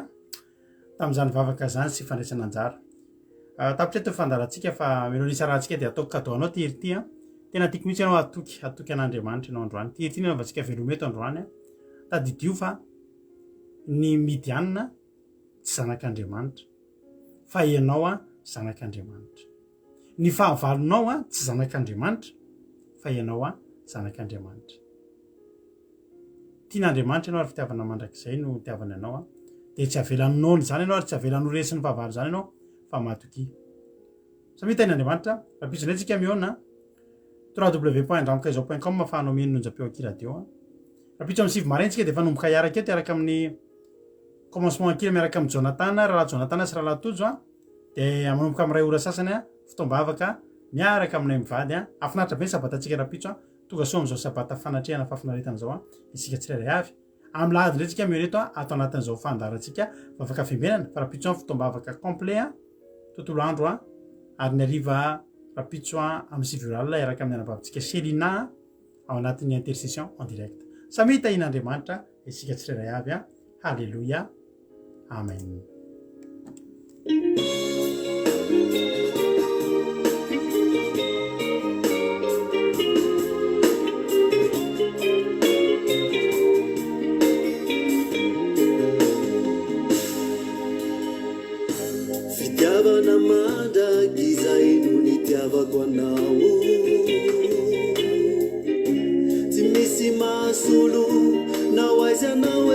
tamin'izany vavaka zany sy fandraisana anjara tapitreto fandarantsika fa melonisa rahantsika dia ataoko kadoanao tiry tena tiako mihitsy ianao atoky an'Andriamanitra ianao androany tiry nanaovantsika velometo androany tadidio fa ny midianina tsy zanak'Andriamanitra fa ianao zanak'Andriamanitra ny fahavalonao tsy zanak'Andriamanitra fa ianao zanak'Andriamanitra tian'Andriamanitra ianao ary fitiavana mandrakizay no tiavana ianao dia tsy avelanonony zany ianao ary tsy avelan'ny resin'ny fahavalo zany ianao fa matoky samita in'Andriamanitra rahapisy ndraytsika miona www.andramokaizo.com afahanao meny nonjapeo aky radio rapitso amin'ny sivy maraintsika dia efa nomboka hiaraka eto iaraka amin'ny commencement akila miaraka amin'ny Jonathan rahalahy Jonathan sy rahalahy Tojo dia manomboka amin'ny ray ora sasany fitombavaka miaraka aminay mivady afinaritra be ny sabatatsika rapitso tonga soa amin'izao sabata fanatrehana fafinaretana zao isika tsirairay avy amin'ny lahady ndraytsika mioreto atao anatin'izao fandarantsika vavaka fiambenana fa rapitso fitombavaka complet tontolo andro ary ny ariva rapitso amin'ny sivioralina iaraka amin'ny anababitsika Selina ao anatin'ny intercession en direct samita in'Andriamanitra isika tsirairay avy halleluia amen fitiavana mandraky izay no nitiavako anao tsy misy mahasolo nao aiza anao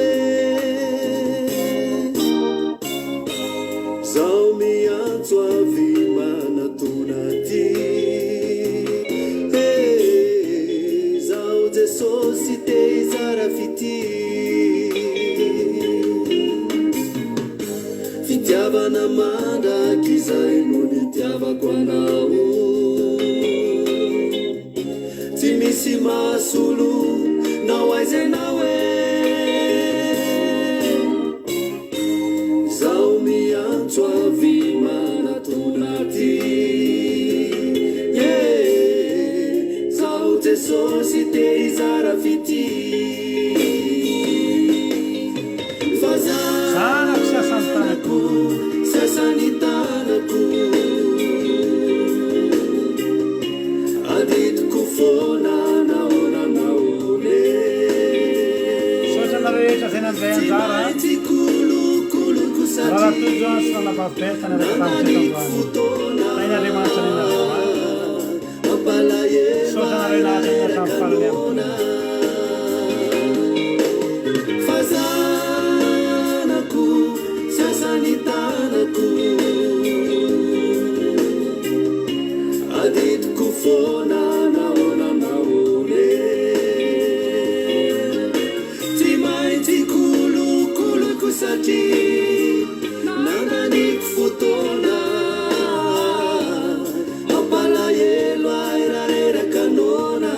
zao miantso avy manatona ty zao Jesosy te izara fity fitiavana mandraky izay no nitiavako anao tsy misy mahasolo nao aiza anao zao miantso avy manatona ty zao Jesosy te izara fity zanako sasany tanako sasany tanako aditiko fona naonanaone sotrana rehetra zay nanzay anjara tsy kolokoloko rahalahy Tojo sy rahalahy Babeta ny araka tamin'izay Andriamanitra sotrana ray lahatra tamin'ny farany aminy fazanako sasany tanako aditiko fona naonanaone tsy maintsy kolokoloko satria nananiko fotona ampalahelo airarerakanona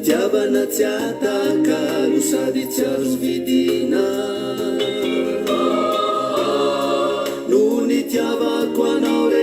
fitiavana tsy atakalo sady tsy azo vidina no nitiavako anao